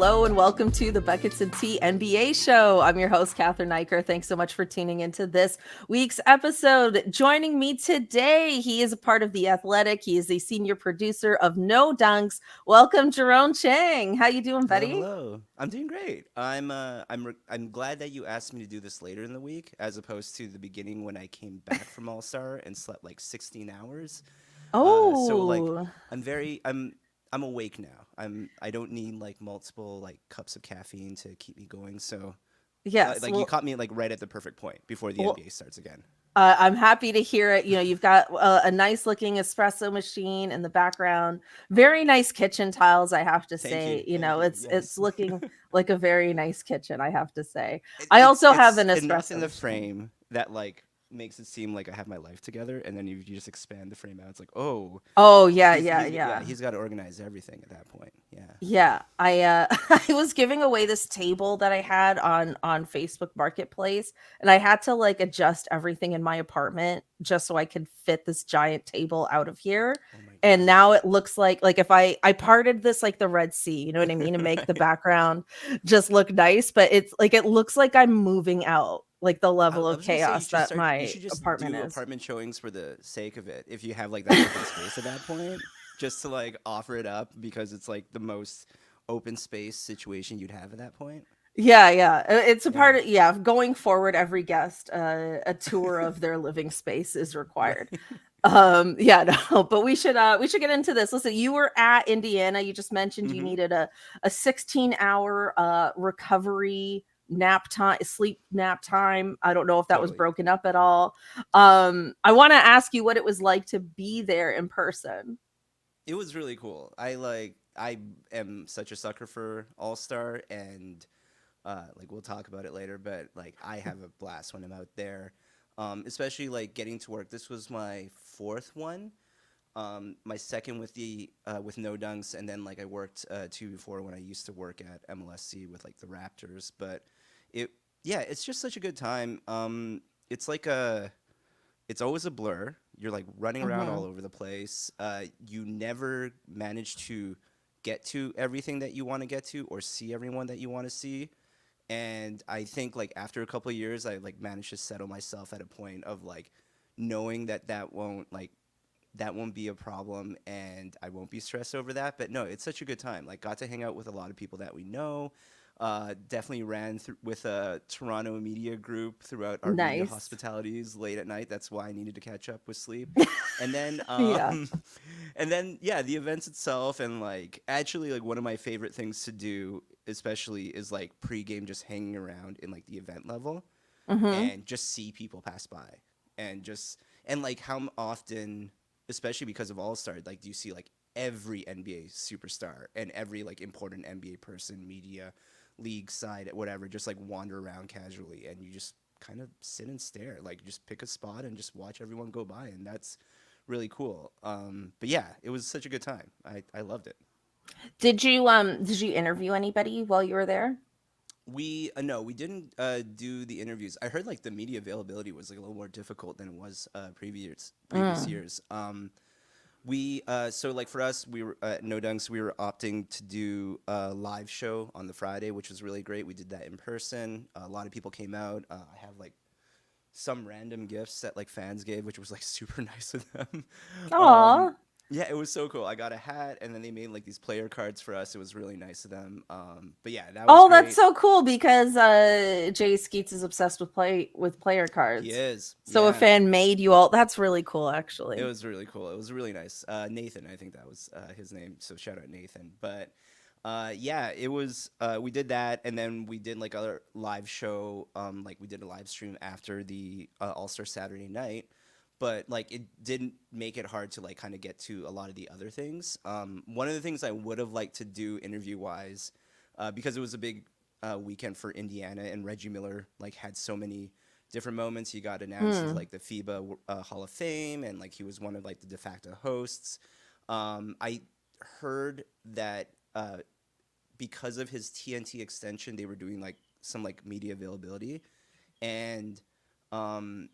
Hello and welcome to the Buckets and Tea NBA show. I'm your host, Cathryn Naiker. Thanks so much for tuning into this week's episode. Joining me today, he is a part of The Athletic. He is a senior producer of No Dunks. Welcome, Jerome Cheng. How you doing, buddy? Hello. I'm doing great. I'm glad that you asked me to do this later in the week as opposed to the beginning when I came back from AllStar and slept like 16 hours. So like Oh, I'm awake now. I don't need like multiple like cups of caffeine to keep me going. So yes. like you caught me like right at the perfect point before the NBA starts again. I'm happy to hear it. You know, you've got a nice looking espresso machine in the background. Very nice kitchen tiles, I have to Thank you. say. You Thank know, you. it's Yes. looking like a very nice kitchen, I have to say. It, I it's also have it's an enough in espresso the machine. frame that like makes it seem like I have my life together, and then you just expand the frame out. It's like, oh, Oh, yeah, he's yeah, he's yeah, yeah. he's got to organize everything at that point. Yeah. Yeah, I I was giving away this table that I had on Facebook Marketplace, and I had to like adjust everything in my apartment just so I could fit this giant table out of here. Oh my And gosh. now it looks like if I parted this like the Red Sea, you know what I mean, to make the background just look nice, but it's like it looks like I'm moving out, like the I, level I of was gonna say chaos that you my should just apartment do is. apartment showings for the sake of it. If you have like that open space at that point, just to like offer it up because it's like the most open space situation you'd have at that point. Yeah, yeah. It's a Yeah. part of, yeah, going forward, every guest, a tour of their living space is required. Right. Yeah, no, but we should get into this. Listen, you were at Indiana. You just mentioned you Mm-hmm. needed a 16-hour recovery nap time, sleep nap time. I don't know if that was Totally. broken up at all. I want to ask you what it was like to be there in person. It was really cool. I am such a sucker for All Star, and like we'll talk about it later. But like I have a blast when I'm out there, especially like getting to work. This was my fourth one. My second with the with No Dunks, and then like I worked two before when I used to work at MLSC with like the Raptors. But it yeah, it's just such a good time. It's like a it's always a blur. You're like running around Hmm. all over the place. You never manage to get to everything that you want to get to or see everyone that you want to see. And I think like after a couple of years, I like managed to settle myself at a point of like knowing that that won't be a problem and I won't be stressed over that. But no, it's such a good time. Like got to hang out with a lot of people that we know. Definitely ran with a Toronto media group throughout our media Nice. hospitalities late at night. That's why I needed to catch up with sleep. And then, Yeah. and then, yeah, the events itself and like actually like one of my favorite things to do, especially is like pregame, just hanging around in like the event level Hmm. and just see people pass by and just and like often, especially because of All Star, like do you see like every NBA superstar and every like important NBA person, media, league side, whatever, just like wander around casually and you just kind of sit and stare, like just pick a spot and just watch everyone go by, and that's really cool. But yeah, it was such a good time. I loved it. Did you interview anybody while you were there? We no, we didn't do the interviews. I heard like the media availability was like a little more difficult than it was previous Mm. years. We so like for us, we were No Dunks. We were opting to do a live show on the Friday, which was really great. We did that in person. A lot of people came out. I have like some random gifts that like fans gave, which was like super nice of them. um, Aw. yeah, it was so cool. I got a hat, and then they made like these player cards for us. It was really nice of them. But yeah, that was Oh, that's great. so cool because Jay Skeets is obsessed with player He cards. is, So a yeah. fan made you all. That's really cool, It actually. was really cool. It was really nice. Nathan, I think that was his name. So shout out Nathan. But yeah, it was. We did that, and then we did like other live show. Like we did a live stream after the All Star Saturday night. But like it didn't make it hard to like kind of get to a lot of the other things. One of the things I would have liked to do interview wise, because it was a big weekend for Indiana, and Reggie Miller like had so many different moments. He got announced as Hmm. like the FIBA Hall of Fame, and like he was one of like the de facto hosts. I heard that because of his TNT extension, they were doing like some like media availability, and um,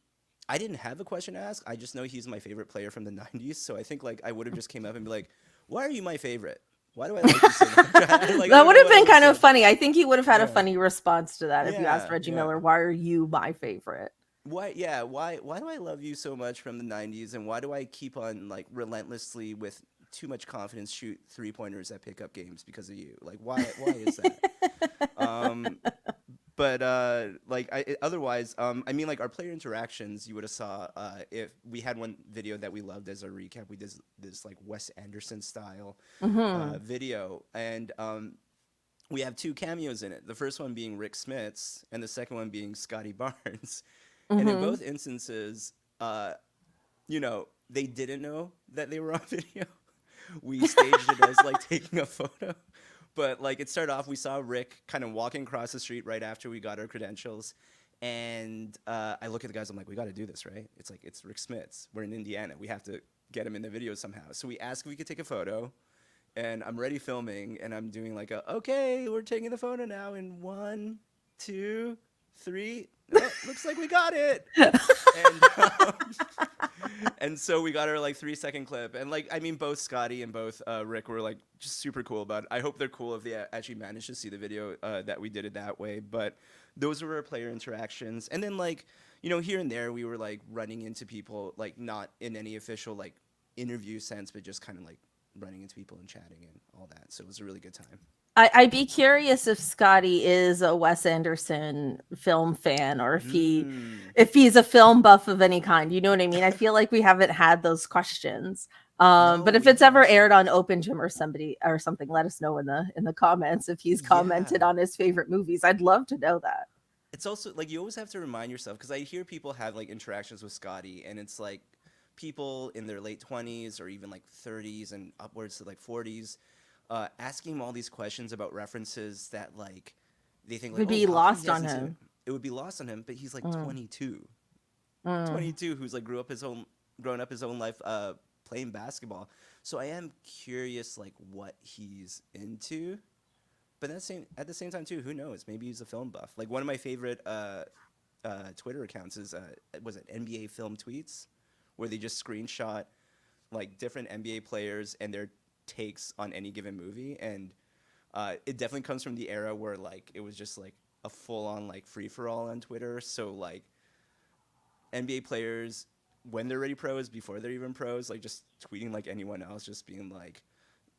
I didn't have a question to ask. I just know he's my favorite player from the '90s, so I think like I would have just came up and be like, "Why are you my favorite?" Why do I like you so much? Like, I That don't would know have what I been would have kind of said. funny. I think he would have had a Yeah. funny response to that if you asked Yeah. Reggie Yeah. Miller, "Why are you my favorite?" Why? Yeah. Why do I love you so much from the '90s, and why do I keep on like relentlessly with too much confidence shoot 3-pointers at pickup games because of you? Like, why is that? Um, but like otherwise, I mean, like our player interactions, you would have saw if we had one video that we loved as a recap. We did this like Wes Anderson style Hmm. video, and we have two cameos in it. The first one being Rick Smits, and the second one being Scotty Barnes. And in Hmm. both instances, you know, they didn't know that they were on video. We staged it as like taking a photo. But like it started off, we saw Rick kind of walking across the street right after we got our credentials. And I look at the guys, I'm like, we got to do this, right? It's like, it's Rick Smits. We're in Indiana. We have to get him in the video somehow. So we asked if we could take a photo. And I'm ready filming. And I'm doing like okay, we're taking the photo now in 1, 2, 3. Oh, looks like we got it. And and so we got our like 3-second clip, and like I mean, both Scotty and both Rick were like just super cool about it. I hope they're cool if they actually managed to see the video that we did it that way. But those were our player interactions, and then like here and there we were like running into people, like not in any official like interview sense, but just kind of like running into people and chatting and all that. So it was a really good time. I'd be curious if Scotty is a Wes Anderson film fan, or Mm, if he's a film buff of any kind. You know what I mean? I feel like we haven't had those questions. no, But if we it's ever aired haven't. on Open Gym or somebody or something, let us know in the comments if he's commented Yeah. on his favorite movies. I'd love to know that. It's also like you always have to remind yourself, because I hear people have like interactions with Scotty, and it's like people in their late 20s or even like 30s and upwards to like 40s, asking him all these questions about references that like they think like, Would oh, be how come he lost on hasn't seen it? him. It would be lost on him, but he's like Mm, 22, mm. who's like grown up his own life playing basketball. So I am curious like what he's into. But at the same time too, who knows? Maybe he's a film buff. Like one of my favorite Twitter accounts is was it NBA Film Tweets, where they just screenshot like different NBA players and their takes on any given movie, and it definitely comes from the era where like it was just like a full on like free for all on Twitter. So like NBA players when they're ready pros, before they're even pros, like just tweeting like anyone else, just being like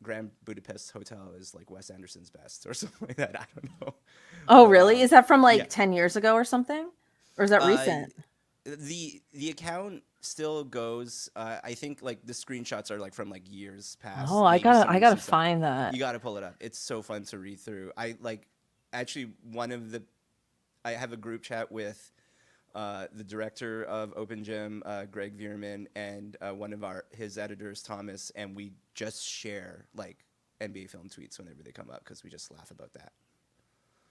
Grand Budapest Hotel is like Wes Anderson's best or something like that. I don't know, Oh, but really? Is that from yeah. like 10 years ago or something? Or is that Uh, recent? the account still goes. I think like the screenshots are like from like years Oh, past, I maybe gotta some I gotta recent stuff. find that. You got to pull it up. It's so fun to read through. I like actually I have a group chat with the director of Open Gym, Greg Vierman, and one of his editors, Thomas, and we just share like NBA film tweets whenever they come up because we just laugh about that.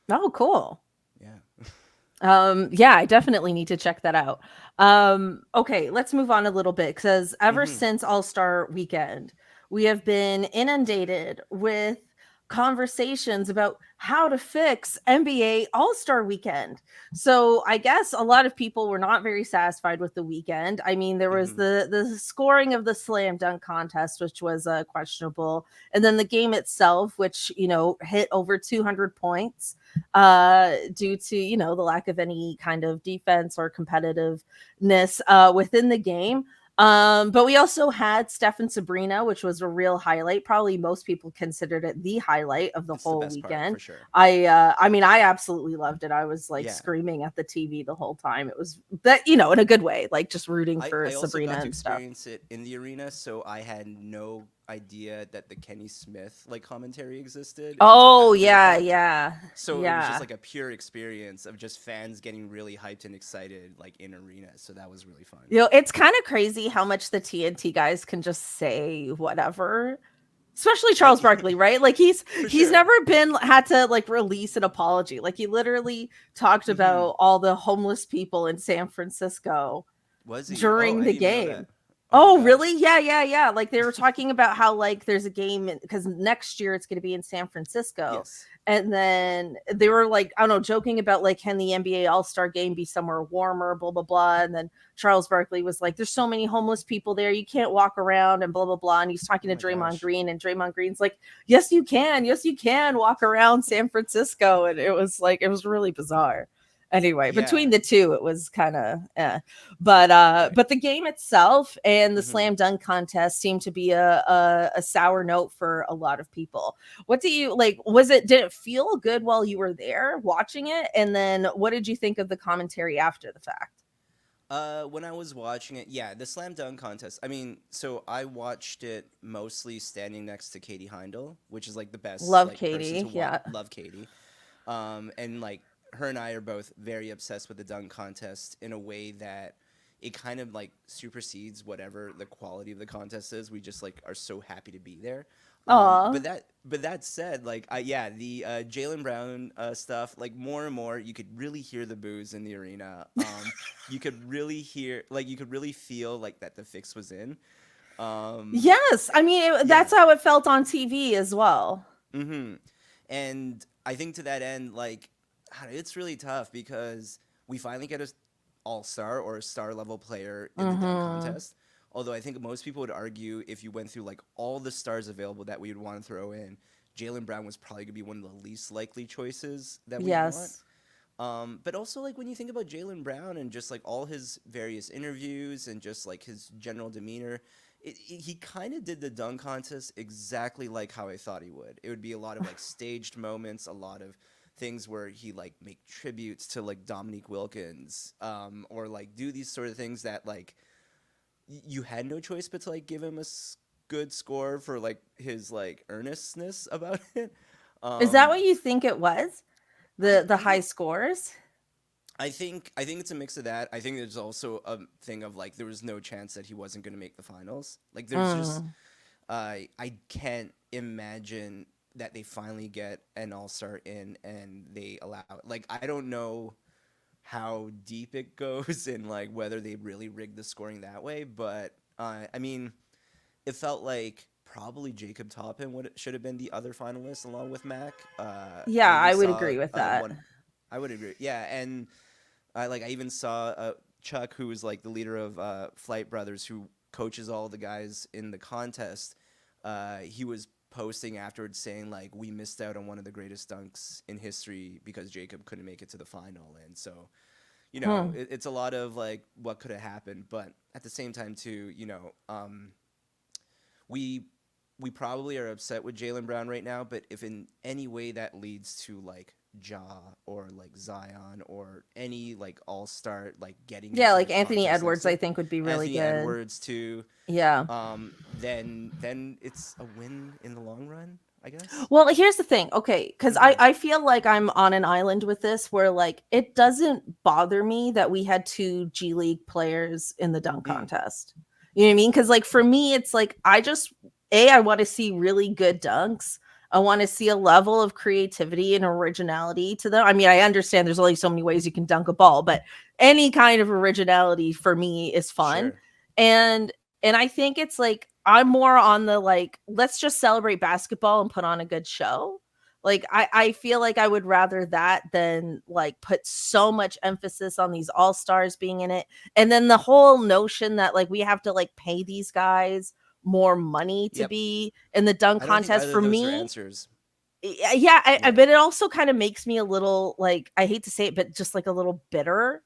Oh, cool. Yeah. Yeah, I definitely need to check that out. Okay, let's move on a little bit because ever Hmm. since All-Star Weekend, we have been inundated with conversations about how to fix NBA All-Star Weekend. So I guess a lot of people were not very satisfied with the weekend. I mean, there was Hmm. the scoring of the slam dunk contest, which was questionable, and then the game itself, which hit over 200 points due to the lack of any kind of defense or competitiveness within the game. But we also had Steph and Sabrina, which was a real highlight. Probably most people considered it the highlight of the It's the whole best part for weekend. sure. I mean, I absolutely loved it. I was like Yeah. screaming at the TV the whole time. It was that in a good way, like just rooting for I also Sabrina got to and stuff. experience it in the arena, so I had no idea that the Kenny Smith like commentary existed until Oh after the yeah, fact. yeah, So it was just yeah. like a pure experience of just fans getting really hyped and excited like in arena. So that was really fun. It's kind of crazy how much the TNT guys can just say whatever. Especially I Charles Barkley, right? Like he's for he's sure. never been had to like release an apology. Like he literally talked Hmm. about all the homeless people in San Francisco Was he? Oh, during I the didn't even know that. game. my Oh, gosh. really? Yeah, yeah, yeah. Like they were talking about how like there's a game because next year it's going to be in San Francisco. Yes. And then they were like, I don't know, joking about like, can the NBA All-Star game be somewhere warmer, blah, blah, blah. And then Charles Barkley was like, there's so many homeless people there. You can't walk around and blah, blah, blah. And he's talking Oh to my Draymond gosh. Green, and Draymond Green's like, yes, you can. Yes, you can walk around San Francisco. And it was like, it was really bizarre. Anyway, between Yeah. the two, it was kind of Right. but the game itself and the Hmm. slam dunk contest seemed to be a sour note for a lot of people. What do you like? Did it feel good while you were there watching it? And then what did you think of the commentary after the fact? When I was watching it, yeah, the slam dunk contest. I mean, so I watched it mostly standing next to Katie Heindel, which is like the best Love like person to Katie. watch. Yeah. Love Katie. And like her and I are both very obsessed with the dunk contest in a way that it kind of like supersedes whatever the quality of the contest is. We just like are so happy to be there. Aw. But that said, like yeah, the Jalen Brown stuff, like more and more, you could really hear the boos in the arena. You could really hear, like you could really feel like that the fix was in. Um, Yes. I mean, yeah. that's how it felt on TV as well. Mm-hmm. And I think to that end, like, it's really tough because we finally get a all-star or a star level player in the dunk Mm-hmm. contest. Although I think most people would argue if you went through like all the stars available that we would want to throw in, Jalen Brown was probably gonna be one of the least likely choices that we'd want. Yes. But also like when you think about Jalen Brown and just like all his various interviews and just like his general demeanor, he kind of did the dunk contest exactly like how I thought he would. It would be a lot of like staged moments, a lot of things where he like make tributes to like Dominique Wilkins, or like do these sort of things that like you had no choice but to like give him a good score for like his like earnestness about it. Is that Um, what you think it was? The I high don't scores? I think it's a mix of that. I think there's also a thing of like there was no chance that he wasn't going to make the finals. Like there's just Mm. I can't imagine that they finally get an all-star in and they allow it. Like I don't know how deep it goes and like whether they really rigged the scoring that way, but I mean, it felt like probably Jacob Toppin would should have been the other finalist along with Mac. Yeah, I even I would saw agree with that. one. I would agree. Yeah, and I even saw Chuck, who was like the leader of Flight Brothers, who coaches all the guys in the contest. He was posting afterwards saying like we missed out on one of the greatest dunks in history because Jacob couldn't make it to the final, and so Hmm. it's a lot of like what could have happened, but at the same time too, we we probably are upset with Jalen Brown right now, but if in any way that leads to like Ja or like Zion or any like all star like getting Yeah, into like the Anthony contest next Edwards, I year, think would be really Anthony good. Edwards too, Yeah. then it's a win in the long run, I guess. Well, here's the thing. Okay, because I Hmm. I feel like I'm on an island with this, where like it doesn't bother me that we had two G League players in the dunk Mm. contest. You know what I mean? Because like for me, it's like I want to see really good dunks. I want to see a level of creativity and originality to them. I mean, I understand there's only so many ways you can dunk a ball, but any kind of originality for me is fun. Sure. And and I think it's like I'm more on the like, let's just celebrate basketball and put on a good show. Like I feel like I would rather that than like put so much emphasis on these all stars being in it. And then the whole notion that like we have to like pay these guys more money to Yep. be in the dunk I don't think contest either for of those are me. answers. Yeah, Yeah. but it also kind of makes me a little like, I hate to say it, but just like a little bitter.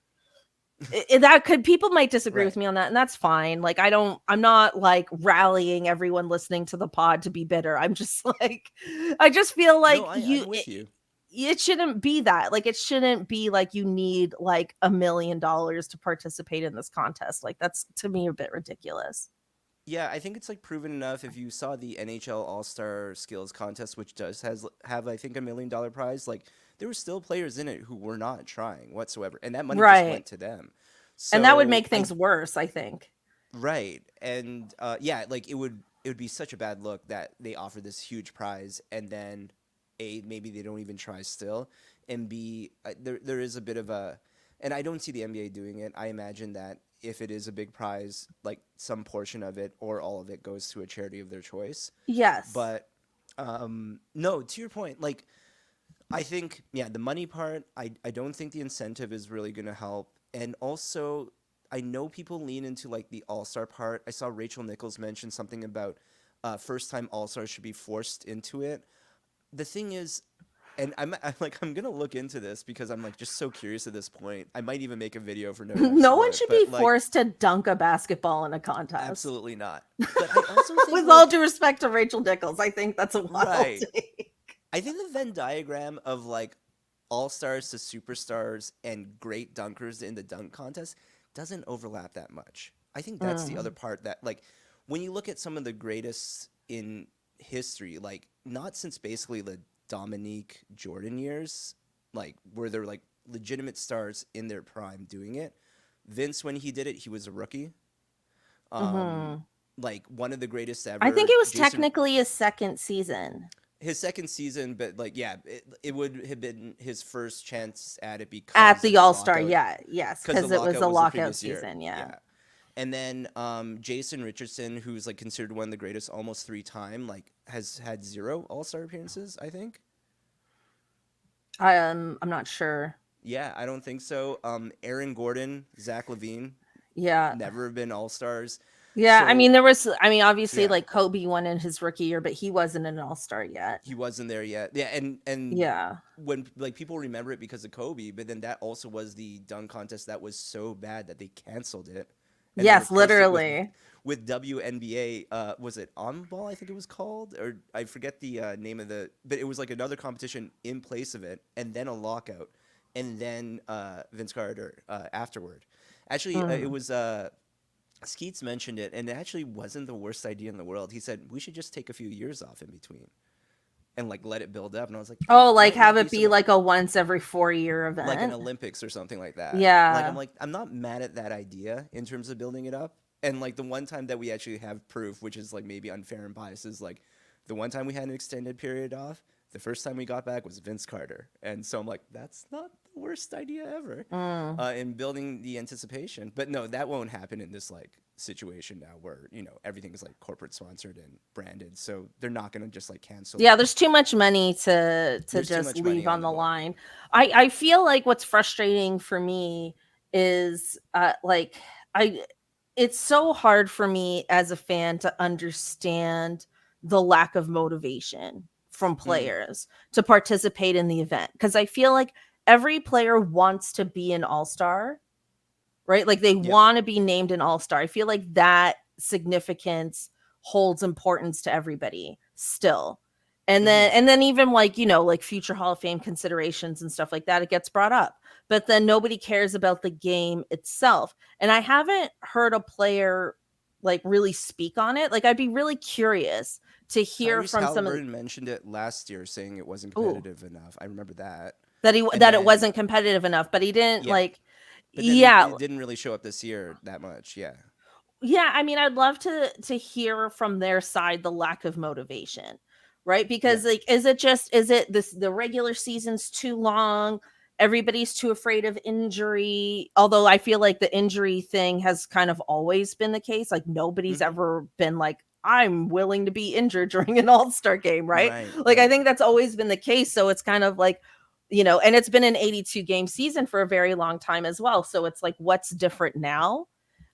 That could, people might disagree with Right. me on that, and that's fine. Like I'm not like rallying everyone listening to the pod to be bitter. I'm just like, I just feel No, like I'm with you. it shouldn't be that. Like it shouldn't be like you need like $1 million to participate in this contest. Like that's to me a bit ridiculous. Yeah, I think it's like proven enough. If you saw the NHL All Star Skills Contest, which does has have I think $1 million prize, like there were still players in it who were not trying whatsoever, and that money just Right. went to them. And that would So make I things worse, I think. right, and yeah, like it would be such a bad look that they offer this huge prize and then a maybe they don't even try still, and b there is a bit of a, and I don't see the NBA doing it. I imagine that if it is a big prize, like some portion of it or all of it goes to a charity of their choice. Yes. But no, to your point, like I think, yeah, the money part, I don't think the incentive is really going to help. And also, I know people lean into like the all-star part. I saw Rachel Nichols mention something about first-time all-stars should be forced into it. The thing is, and I'm going to look into this because I'm like just so curious at this point. I might even make a video for No Dunks No for one it, should but, be like, forced to dunk a basketball in a contest. absolutely not. But I also think With like, all due respect to Rachel Nichols, I think that's a wild Right. take. I think the Venn diagram of like all-stars to superstars and great dunkers in the dunk contest doesn't overlap that much. I think that's the other part that, like, when you look at some of the greatest in history, like not since basically the Dominique Jordan years, like where they're like legitimate stars in their prime doing it. Vince, when he did it, he was a rookie. Like one of the greatest ever. I think it was technically his second season. His second season, but like, yeah, it would have been his first chance at it because At the of All-Star, lockout. yes, the because it was a the lockout previous year. season, yeah. And then Jason Richardson, who's like considered one of the greatest almost 3-time, like has had 0 All-Star appearances, I think. I'm not sure. Yeah, I don't think so. Aaron Gordon, Zach LaVine, Yeah. never have been All-Stars. Yeah, I So- mean, obviously, Yeah. like Kobe won in his rookie year, but he wasn't an All-Star yet. He wasn't there yet. Yeah, and Yeah. when like people remember it because of Kobe, but then that also was the dunk contest that was so bad that they canceled it. And they Yes, replaced it literally. with WNBA. Was it On Ball? I think it was called, or I forget the name of the. But it was like another competition in place of it, and then a lockout, and then Vince Carter afterward. Actually, it was. Skeets mentioned it, and it actually wasn't the worst idea in the world. He said we should just take a few years off in between, and like let it build up. And I was like, Oh, like might not have it so be bad. like a once every 4-year event. Like an Olympics or something like that. Yeah. Like I'm not mad at that idea in terms of building it up. And like the one time that we actually have proof, which is like maybe unfair and biased, is like the one time we had an extended period off. The first time we got back was Vince Carter, and so I'm like, that's not the worst idea ever in building the anticipation. But no, that won't happen in this like situation now, where everything is like corporate sponsored and branded, so they're not going to just like cancel. Yeah, there's too much money to There's too just much money leave on on the the ball. line. I feel like what's frustrating for me is it's so hard for me as a fan to understand the lack of motivation from players to participate in the event, because I feel like every player wants to be an all-star, right? Like they want to be named an all-star. I feel like that significance holds importance to everybody still. And then even like, like future Hall of Fame considerations and stuff like that, it gets brought up. But then nobody cares about the game itself. And I haven't heard a player like really speak on it. Like I'd be really curious to hear Tyrese from some of Halliburton mentioned it last year, saying it wasn't competitive enough. I remember that. it wasn't competitive enough, but he didn't But then it didn't really show up this year that much. Yeah, I mean, I'd love to hear from their side the lack of motivation, right? Because like, is it the regular season's too long? Everybody's too afraid of injury. Although I feel like the injury thing has kind of always been the case. Like nobody's ever been like, I'm willing to be injured during an all-star game, right? I think that's always been the case. So it's kind of like, and it's been an 82 game season for a very long time as well. So it's like, what's different now?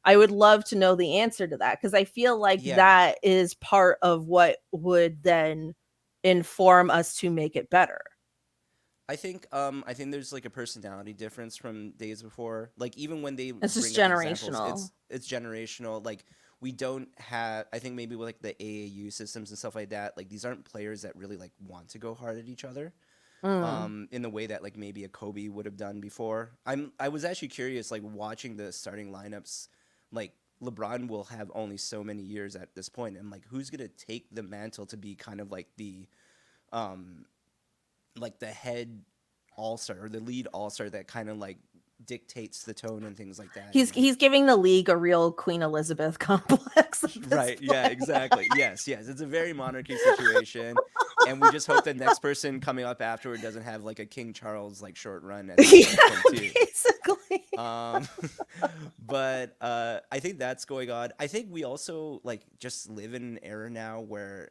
I would love to know the answer to that, because I feel like that is part of what would then inform us to make it better. I think there's like a personality difference from days before. Like even when they It's just bring up generational. examples, it's generational. Like we don't have, I think maybe with like the AAU systems and stuff like that, like these aren't players that really like want to go hard at each other. In the way that like maybe a Kobe would have done before. I was actually curious, like watching the starting lineups, like LeBron will have only so many years at this point, and like who's gonna take the mantle to be kind of like the head all-star or the lead all-star that kind of like dictates the tone and things like that. He's giving the league a real Queen Elizabeth complex. Right. Yeah, exactly. Yes. It's a very monarchy situation. And we just hope the next person coming up afterward doesn't have like a King Charles like short run at the point too. Basically. Um, but I think that's going on. I think we also like just live in an era now where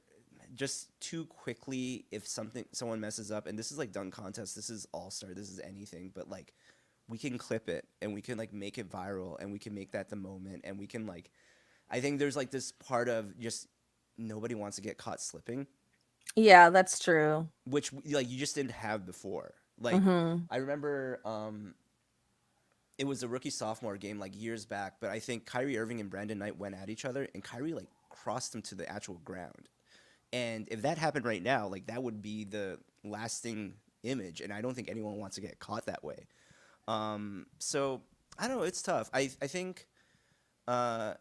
just too quickly, if someone messes up, and this is like dunk contest, this is All Star, this is anything, but like we can clip it and we can like make it viral and we can make that the moment and we can like I think there's like this part of just nobody wants to get caught slipping, Yeah, that's true. which like you just didn't have before. Like Mhm. I remember it was a rookie sophomore game like years back, but I think Kyrie Irving and Brandon Knight went at each other and Kyrie like crossed him to the actual ground. And if that happened right now, like that would be the lasting image and I don't think anyone wants to get caught that way. So I don't know, it's tough. I think uh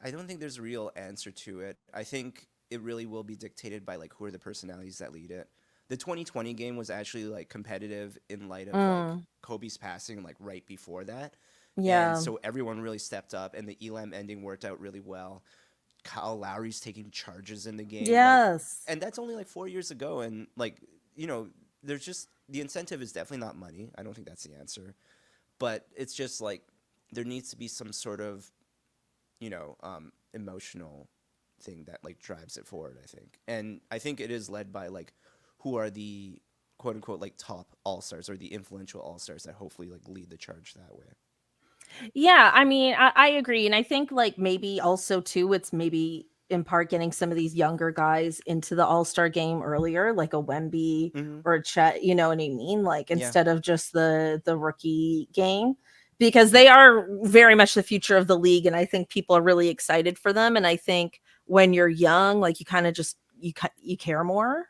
I don't think there's a real answer to it. I think it really will be dictated by like who are the personalities that lead it. The 2020 game was actually like competitive in light of like Mm. Kobe's passing like right before that. And Yeah. so everyone really stepped up and the Elam ending worked out really well. Kyle Lowry's taking charges in the game like Yes. and that's only like 4 years ago and like you know there's just the incentive is definitely not money. I don't think that's the answer. But it's just like there needs to be some sort of emotional thing that like drives it forward. I think, and I think it is led by like who are the quote unquote like top all stars or the influential all stars that hopefully like lead the charge that way. Yeah, I mean, I agree, and I think, like, maybe also too, it's maybe in part getting some of these younger guys into the All-Star game earlier, like a Wemby Mm-hmm. or a Chet, you know what I mean? Like, Yeah. instead of just the rookie game, because they are very much the future of the league, and I think people are really excited for them, and I think when you're young, like, you kinda just you care more?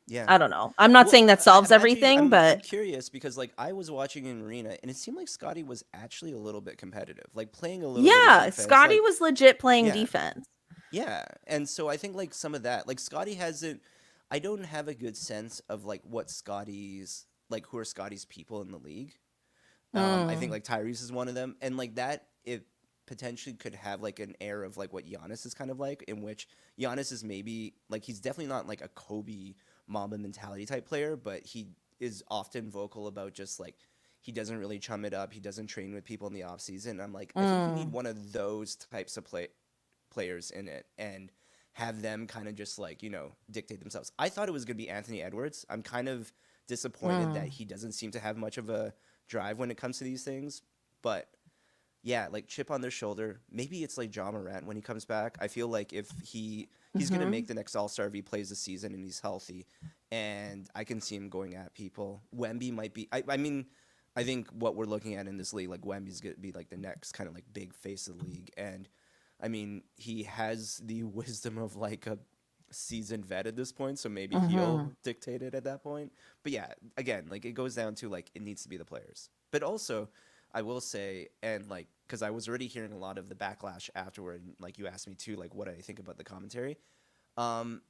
Yeah. I don't know. I'm not Well, saying that solves I'm actually everything, I'm but curious because like I was watching in arena and it seemed like Scotty was actually a little bit competitive, like playing a little bit of yeah, defense. Scotty Like was legit playing yeah, defense. yeah, and so I think like some of that, like Scotty hasn't. I don't have a good sense of like what Scotty's like who are Scotty's people in the league. I think Mm, like Tyrese is one of them, and like that it potentially could have like an air of like what Giannis is kind of like, in which Giannis is maybe like he's definitely not like a Kobe Mamba mentality type player, but he is often vocal about just like he doesn't really chum it up, he doesn't train with people in the off season. I'm like I think you need mm. one of those types of players in it and have them kind of just like dictate themselves. I thought it was gonna be Anthony Edwards. I'm kind of disappointed that Mm, he doesn't seem to have much of a drive when it comes to these things. But yeah, like chip on their shoulder. Maybe it's like John Morant when he comes back. I feel like if he's gonna make mhm, the next All Star if he plays the season and he's healthy, and I can see him going at people. Wemby might be. I mean, I think what we're looking at in this league, like Wemby's gonna be like the next kind of like big face of the league, and I mean he has the wisdom of like a seasoned vet at this point, so maybe he'll mhm. dictate it at that point. But yeah, again, like it goes down to like it needs to be the players. But also, I will say, and like, because I was already hearing a lot of the backlash afterward, and like you asked me too, like what I think about the commentary. Um,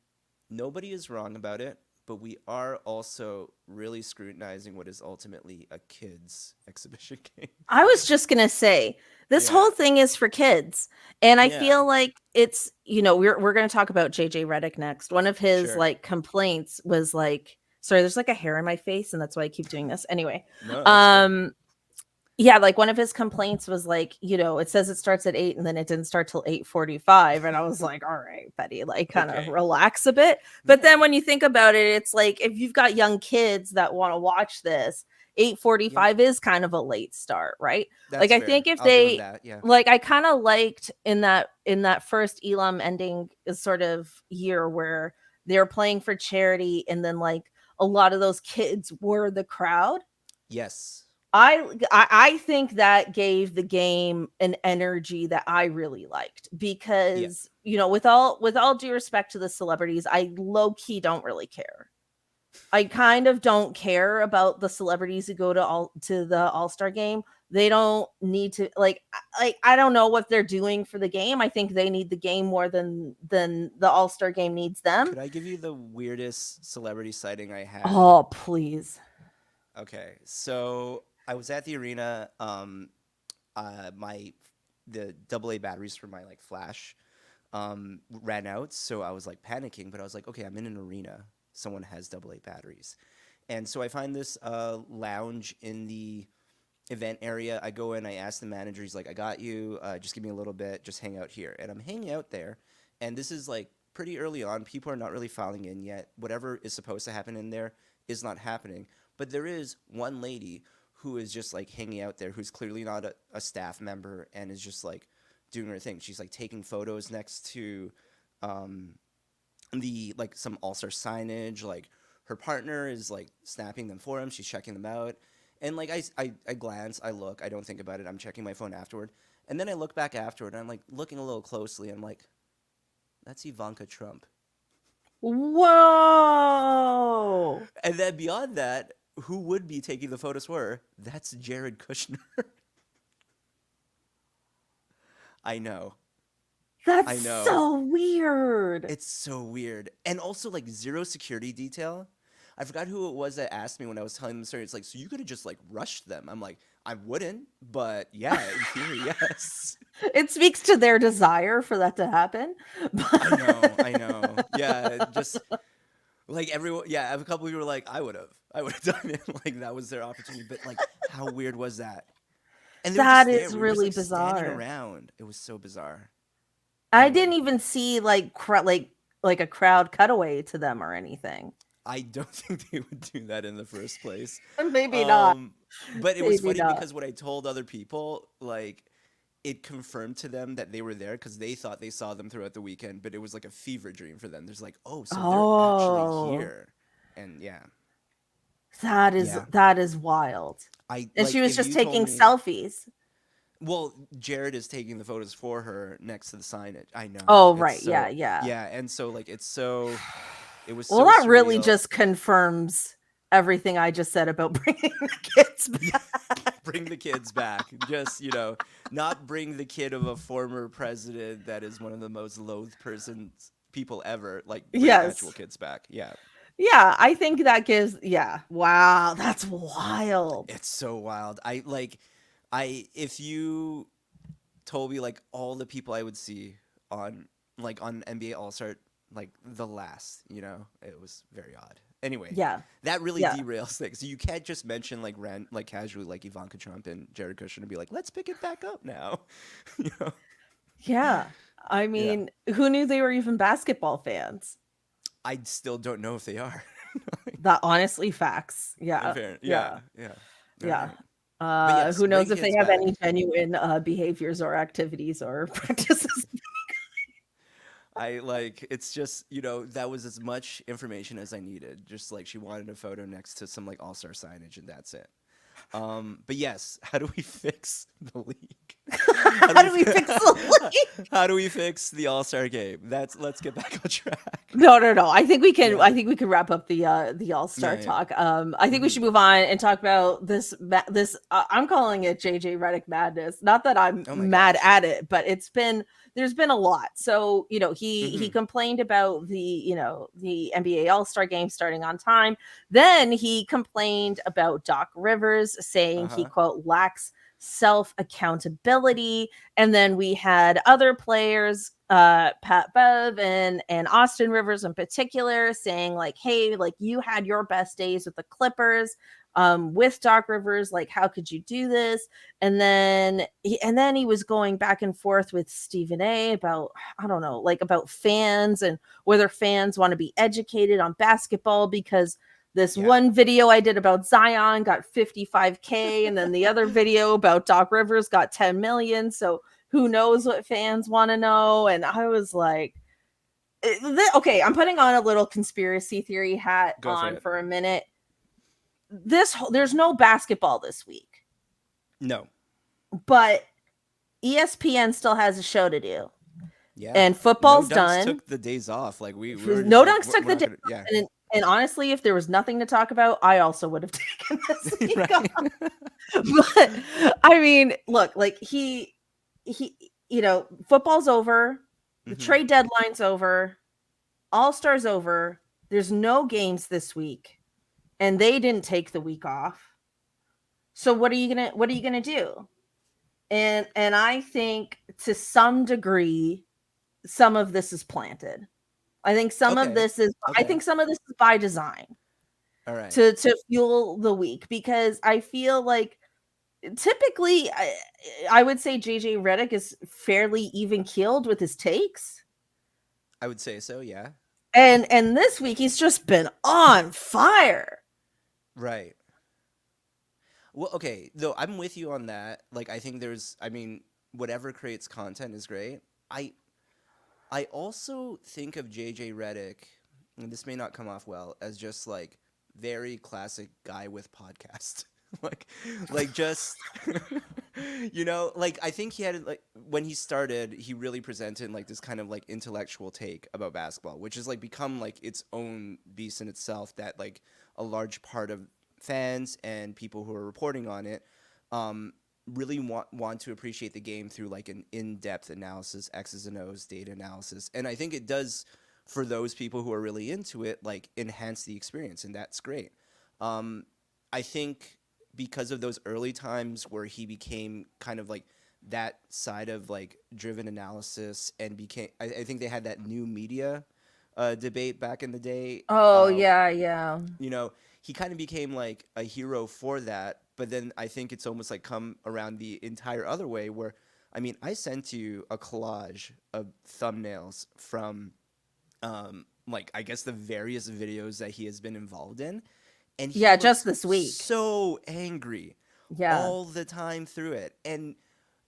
Nobody is wrong about it, but we are also really scrutinizing what is ultimately a kid's exhibition game. I was just gonna say, this Yeah, whole thing is for kids, and I yeah, feel like it's we're gonna talk about J.J. Reddick next. One of his, sure. like, complaints was, like sorry, there's, like, a hair in my face, and that's why I keep doing this. Anyway, No, that's fair. um yeah, like one of his complaints was like, it says it starts at 8 and then it didn't start till 8:45. And I was like, all right, Betty, like kind of Okay. relax a bit. But Yeah, then when you think about it, it's like if you've got young kids that want to watch this, yeah, 8:45 is kind of a late start, right? Like that's I think fair. if I'll give him they that. Yeah. like I kind of liked in that first Elam ending is sort of year where they're playing for charity and then like a lot of those kids were the crowd. Yes. I think that gave the game an energy that I really liked Yeah. because, with all due respect to the celebrities, I low key don't really care. I kind of don't care about the celebrities who go to the All-Star game. They don't need to I don't know what they're doing for the game. I think they need the game more than the All-Star game needs them. Could I give you the weirdest celebrity sighting I had? Oh, please. Okay, so I was at the arena. My the AA batteries for my like flash ran out, so I was like panicking. But I was like, okay, I'm in an arena. Someone has AA batteries, and so I find this lounge in the event area. I go in, I ask the manager, he's like, I got you, just give me a little bit, just hang out here. And I'm hanging out there, and this is like pretty early on. People are not really filing in yet. Whatever is supposed to happen in there is not happening. But there is one lady who is just like hanging out there, who's clearly not a staff member, and is just like doing her thing. She's like taking photos next to the like some all-star signage. Like her partner is like snapping them for him. She's checking them out. And like I glance, I look, I don't think about it. I'm checking my phone afterward. And then I look back afterward, and I'm like looking a little closely. I'm like, that's Ivanka Trump. Whoa. And then beyond that, who would be taking the photos for her? That's Jared Kushner. I know. That's I know. so weird. It's so weird. And also, like, zero security detail. I forgot who it was that asked me when I was telling them the story. It's like, so you could have just, like, rushed them. I'm like, I wouldn't, but yeah, in theory, yes. It speaks to their desire for that to happen. I know. Yeah, just, like, everyone, yeah, a couple of people were like, I would have done it. Like, that was their opportunity. But, like, how weird was that? And That they were is just there. really We were just, like, bizarre. standing around. It was so bizarre. I Anyway. didn't even see like a crowd cutaway to them or anything. I don't think they would do that in the first place. Maybe not. But it was Maybe funny not. because when I told other people, like, it confirmed to them that they were there because they thought they saw them throughout the weekend, but it was like a fever dream for them. There's like, oh, so they're actually here. And yeah. That is wild. And like, she was if just you taking told me- selfies. Well, Jared is taking the photos for her next to the signage. I know. Oh, It's right. so- Yeah. Yeah, and so like it was Well, so that really surreal. just confirms everything I just said about bringing the kids back. Bring the kids back. Just, not bring the kid of a former president that is one of the most loathed people ever. Like, bring Yes. actual kids back. Yeah. Yeah, I think that gives. Yeah. Wow, that's wild. It's so wild. If you told me like all the people I would see on NBA All-Star, like the last, it was very odd. Anyway, Yeah. that really Yeah. derails things. So you can't just mention like casually like Ivanka Trump and Jared Kushner and be like, let's pick it back up now. Yeah. I mean, who knew they were even basketball fans? I still don't know if they are. That honestly facts. Yeah. Yeah. Yeah. But yes, Who knows bring if they kids have back. any genuine behaviors or activities or practices? It's just, that was as much information as I needed. Just like she wanted a photo next to some like all-star signage and that's it. But yes, how do we fix the league? How do we fix the league? How do we fix the All-Star Game? Let's get back on track. No. I think we can. Yeah. I think we can wrap up the All-Star Yeah. talk. I think we should move on and talk about this. I'm calling it J.J Reddick madness. Not that I'm Oh my mad gosh. at it, but there's been a lot. So he complained about the NBA All-Star Game starting on time. Then he complained about Doc Rivers saying he quote lacks self accountability, and then we had other players, Pat Bev and Austin Rivers in particular, saying like, hey, like you had your best days with the Clippers with Doc Rivers, like how could you do this? And then he was going back and forth with Stephen A about, I don't know, like about fans and whether fans want to be educated on basketball, because this one video I did about Zion got 55K, and then the other video about Doc Rivers got 10 million. So who knows what fans want to know? And I was like, okay, I'm putting on a little conspiracy theory hat for a minute. There's no basketball this week. No. But ESPN still has a show to do. Yeah. And football's No Dunks done. Took the days off. Like we were No just Dunks took the day off. Yeah. And honestly, if there was nothing to talk about, I also would have taken this week off. But I mean, look, like he football's over, the trade deadline's over, All-Star's over. There's no games this week, and they didn't take the week off. So what are you gonna do? And I think to some degree, some of this is planted. I think some of this is by design. All right. To fuel the week, because I feel like typically I would say JJ Reddick is fairly even keeled with his takes. I would say so, yeah. And this week he's just been on fire. Right. Well, okay, though I'm with you on that. Like, I think I mean, whatever creates content is great. I I also think of JJ Reddick, and this may not come off well, as just like very classic guy with podcast. like just like I think he had like when he started, he really presented like this kind of like intellectual take about basketball, which has like become like its own beast in itself that like a large part of fans and people who are reporting on it um really want to appreciate the game through like an in-depth analysis, X's and O's, data analysis. And I think it does for those people who are really into it, like enhance the experience, and that's great. Um, I think because of those early times where he became kind of like that side of like driven analysis and became, I think they had that new media debate back in the day. Oh yeah, yeah. You know, he kind of became like a hero for that. But then I think it's almost like come around the entire other way where, I mean, I sent you a collage of thumbnails from, like, I guess the various videos that he has been involved in. And he Yeah, just looks this week. so angry Yeah. all the time through it. And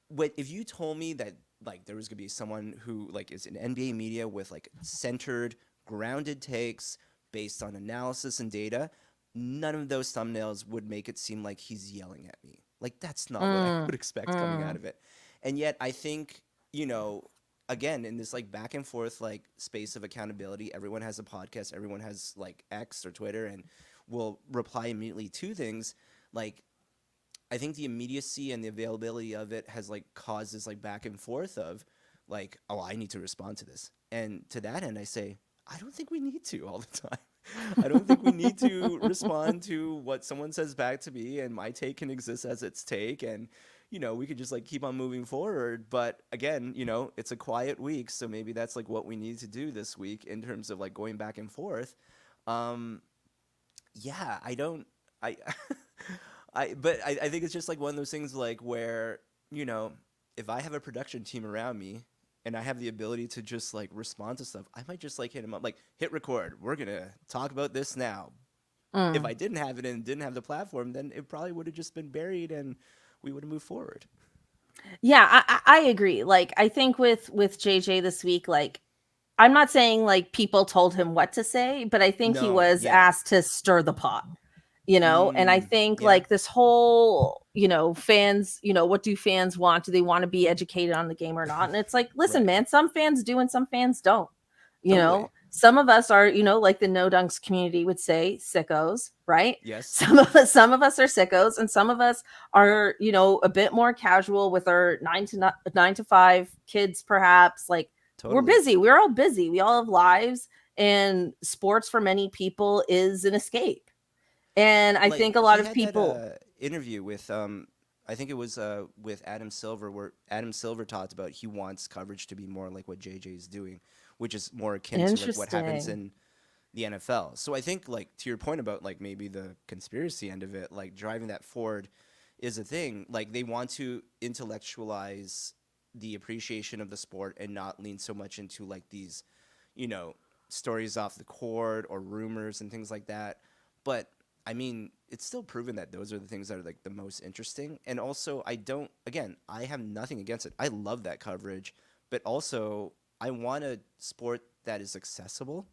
what if you told me that like there was gonna be someone who like is in NBA media with like centered, grounded takes based on analysis and data, none of those thumbnails would make it seem like he's yelling at me. Like that's not what I would Mm, expect coming out mm. of it. And yet I think, again, in this like back and forth like space of accountability, everyone has a podcast, everyone has like X or Twitter and will reply immediately to things. Like I think the immediacy and the availability of it has like caused this like back and forth of like, oh, I need to respond to this. And to that end, I say, I don't think we need to all the time. I don't think we need to respond to what someone says back to me, and my take can exist as its take, and we could just like keep on moving forward. But again, it's a quiet week, so maybe that's like what we need to do this week in terms of like going back and forth. Um, yeah, I don't, I, but I think it's just like one of those things like where, you know, if I have a production team around me and I have the ability to just like respond to stuff, I might just like hit him up, like hit record. We're going to talk about this now. If I Mm. didn't have it and didn't have the platform, then it probably would have just been buried and we would have moved forward. Yeah, I agree. Like I think with JJ this week, like I'm not saying like people told him what to say, but I think he No, was yeah. asked to stir the pot, you know? And I think Yeah, like this whole, fans, what do fans want? Do they want to be educated on the game or not? And it's like, listen, right. man, some fans do and some fans don't. Totally. Some of us are, like the No Dunks community would say, sickos, right? Yes, Some of us are sickos, and some of us are, a bit more casual with our 9 to 5 kids, perhaps. Like we're totally. busy. We're all busy. We all have lives, and sports for many people is an escape. And I Like think a lot he of had that people, interview with I think it was with Adam Silver where Adam Silver talked about he wants coverage to be more like what JJ is doing, which is more akin to like what happens interesting. in the NFL. So I think like to your point about like maybe the conspiracy end of it, like driving that forward is a thing. Like they want to intellectualize the appreciation of the sport and not lean so much into like these, you know, stories off the court or rumors and things like that. But I mean, it's still proven that those are the things that are like the most interesting. And also, again, I have nothing against it. I love that coverage, but also I want a sport that is accessible.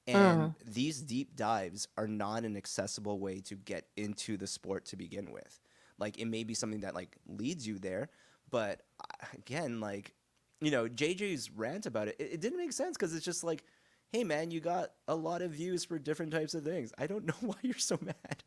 And Mm. these deep dives are not an accessible way to get into the sport to begin with. Like it may be something that like leads you there, but again, like JJ's rant about it didn't make sense because it's just like, hey man, you got a lot of views for different types of things. I don't know why you're so mad.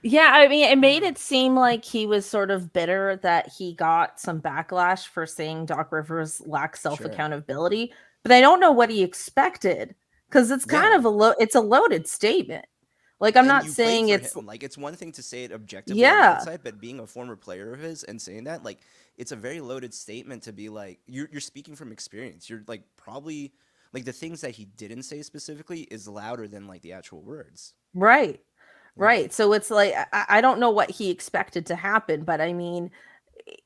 Yeah, I mean, it made it seem like he was sort of bitter that he got some backlash for saying Doc Rivers lacks self Sure. accountability, but I don't know what he expected because it's kind Yeah. of it's a loaded statement. Like I'm And not you played saying for it's him. Like it's one thing to say it objectively on the yeah, outside, but being a former player of his and saying that, like, it's a very loaded statement to be like you're speaking from experience. You're like probably like the things that he didn't say specifically is louder than like the actual words. right. Right. So it's like I don't know what he expected to happen, but I mean,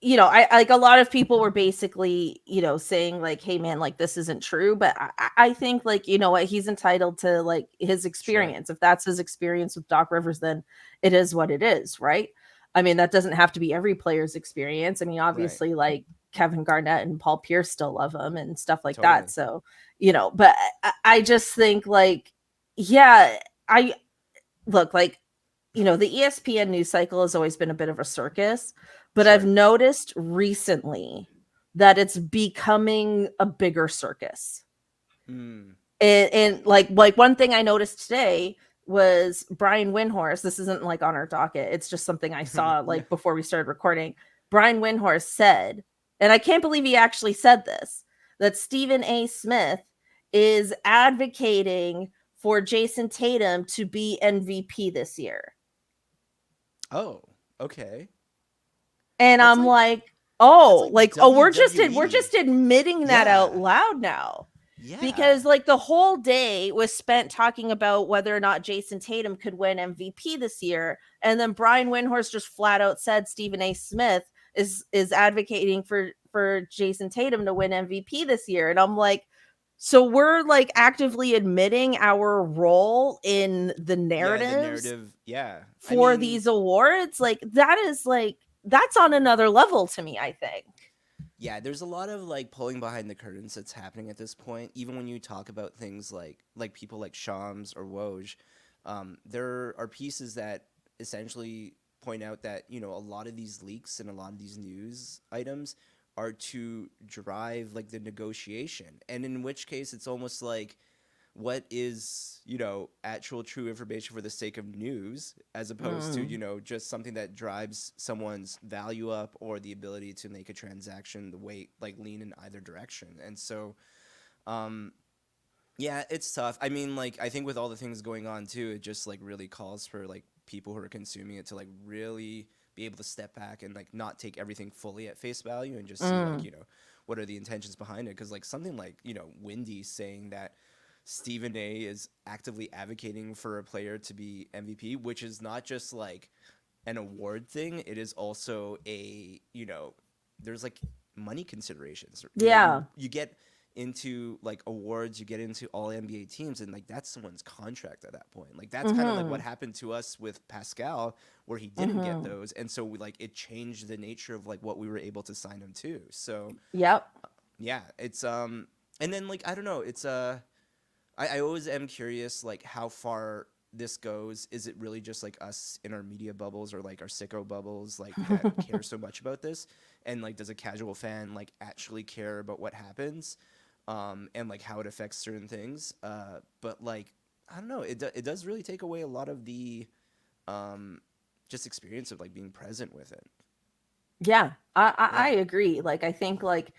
I like a lot of people were basically, saying like, "Hey, man, like this isn't true." But I think like what he's entitled to like his Sure. experience. If that's his experience with Doc Rivers, then it is what it is, right? I mean, that doesn't have to be every player's experience. I mean, Right. obviously, like Kevin Garnett and Paul Pierce still love him and stuff like that. Totally. So but I just think like, yeah, I look like the ESPN news cycle has always been a bit of a circus, but I've Sure. noticed recently that it's becoming a bigger circus. Mm. And like one thing I noticed today was Brian Windhorst. This isn't like on our docket. It's just something I saw No. like before we started recording. Brian Windhorst said, and I can't believe he actually said this, that Stephen A. Smith is advocating for Jason Tatum to be MVP this year. Oh, okay. And That's I'm like like, that's "Oh, like like, oh, we're WWE. just admitting that out Yeah. loud now." Yeah. Because like the whole day was spent talking about whether or not Jason Tatum could win MVP this year, and then Brian Windhorst just flat out said Stephen A. Smith is advocating for Jason Tatum to win MVP this year. And I'm like, so we're like actively admitting our role in the Yeah, the narratives narrative. Yeah. I for mean, these awards? Like that's on another level to me, I think. yeah, there's a lot of like pulling behind the curtains that's happening at this point. Even when you talk about things like people like Shams or Woj, there are pieces that essentially point out that a lot of these leaks and a lot of these news items are to drive like the negotiation, and in which case it's almost like what is actual true information for the sake of news as opposed to Mm. just something that drives someone's value up or the ability to make a transaction the weight like lean in either direction. And so um yeah, it's tough. I mean, like, I think with all the things going on too, it just like really calls for like people who are consuming it to like really be able to step back and like not take everything fully at face value and just see like Mm. what are the intentions behind it. Because like something like Wendy saying that Stephen A is actively advocating for a player to be MVP, which is not just like an award thing. It is also there's like money considerations. Yeah. You get into like awards, you get into all NBA teams, and like that's someone's contract at that point. Like that's kind of like what Mhm. happened to us with Pascal, where he didn't get Mhm. those, and so like it changed the nature of like what we were able to sign him to. So Yep. yeah, it's and then like I don't know, it's I always am curious like how far this goes. Is it really just like us in our media bubbles or like our sicko bubbles like that care so much about this? And like does a casual fan like actually care about what happens? And like how it affects certain things. But like I don't know, it does really take away a lot of the um just experience of like being present with it. Yeah, I Yeah. agree. Like I think like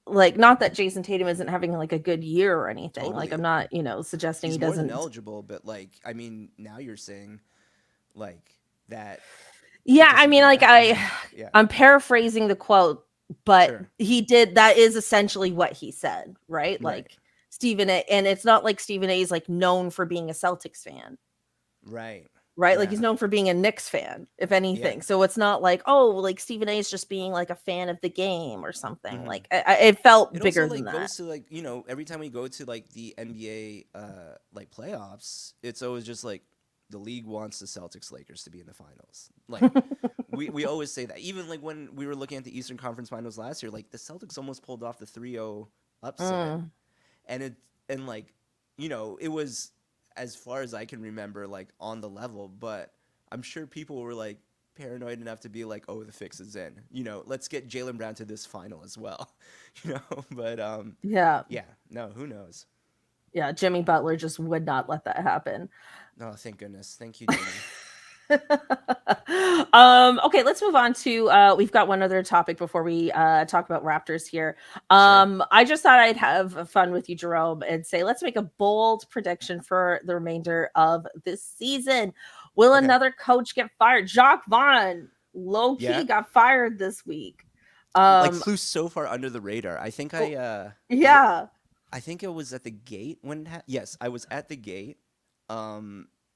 like not that Jason Tatum isn't having like a good year or anything. Like I'm Totally. not, suggesting he He's more than doesn't. eligible, but like I mean now you're saying like that it Yeah, I doesn't mean even like matter. Yeah. I'm paraphrasing the quote, but Sure. that is essentially what he said, right? Right. Like Stephen A, and it's not like Stephen A is like known for being a Celtics fan. Right. Right? Like he's Yeah. known for being a Knicks fan, if Yeah. anything. So it's not like, oh, like Stephen A is just being like a fan of the game or something. Hmm. Like it felt It also bigger than like that. goes to like every time we go to like the NBA like playoffs, it's always just like the league wants the Celtics Lakers to be in the finals. Like we always say that. Even like when we were looking at the Eastern Conference Finals last year, like the Celtics almost pulled off the 3-0 upset, Mm. and like it was as far as I can remember like on the level, but I'm sure people were like paranoid enough to be like, oh, the fix is in, let's get Jaylen Brown to this final as well. But Yeah. yeah, no, who knows. Yeah, Jimmy Butler just would not let that happen. No, thank goodness, thank you, Jimmy. Okay, let's move on to we've got one other topic before we talk about Raptors here. Sure. I just thought I'd have fun with you, Jerome, and say let's make a bold prediction for the remainder of this season. Will Okay. another coach get fired? Jacques Vaughn low Yeah. key got fired this week. Like Um flew so far under the radar. I think oh, was it yeah. I think it was at the gate when yes, I was at the gate.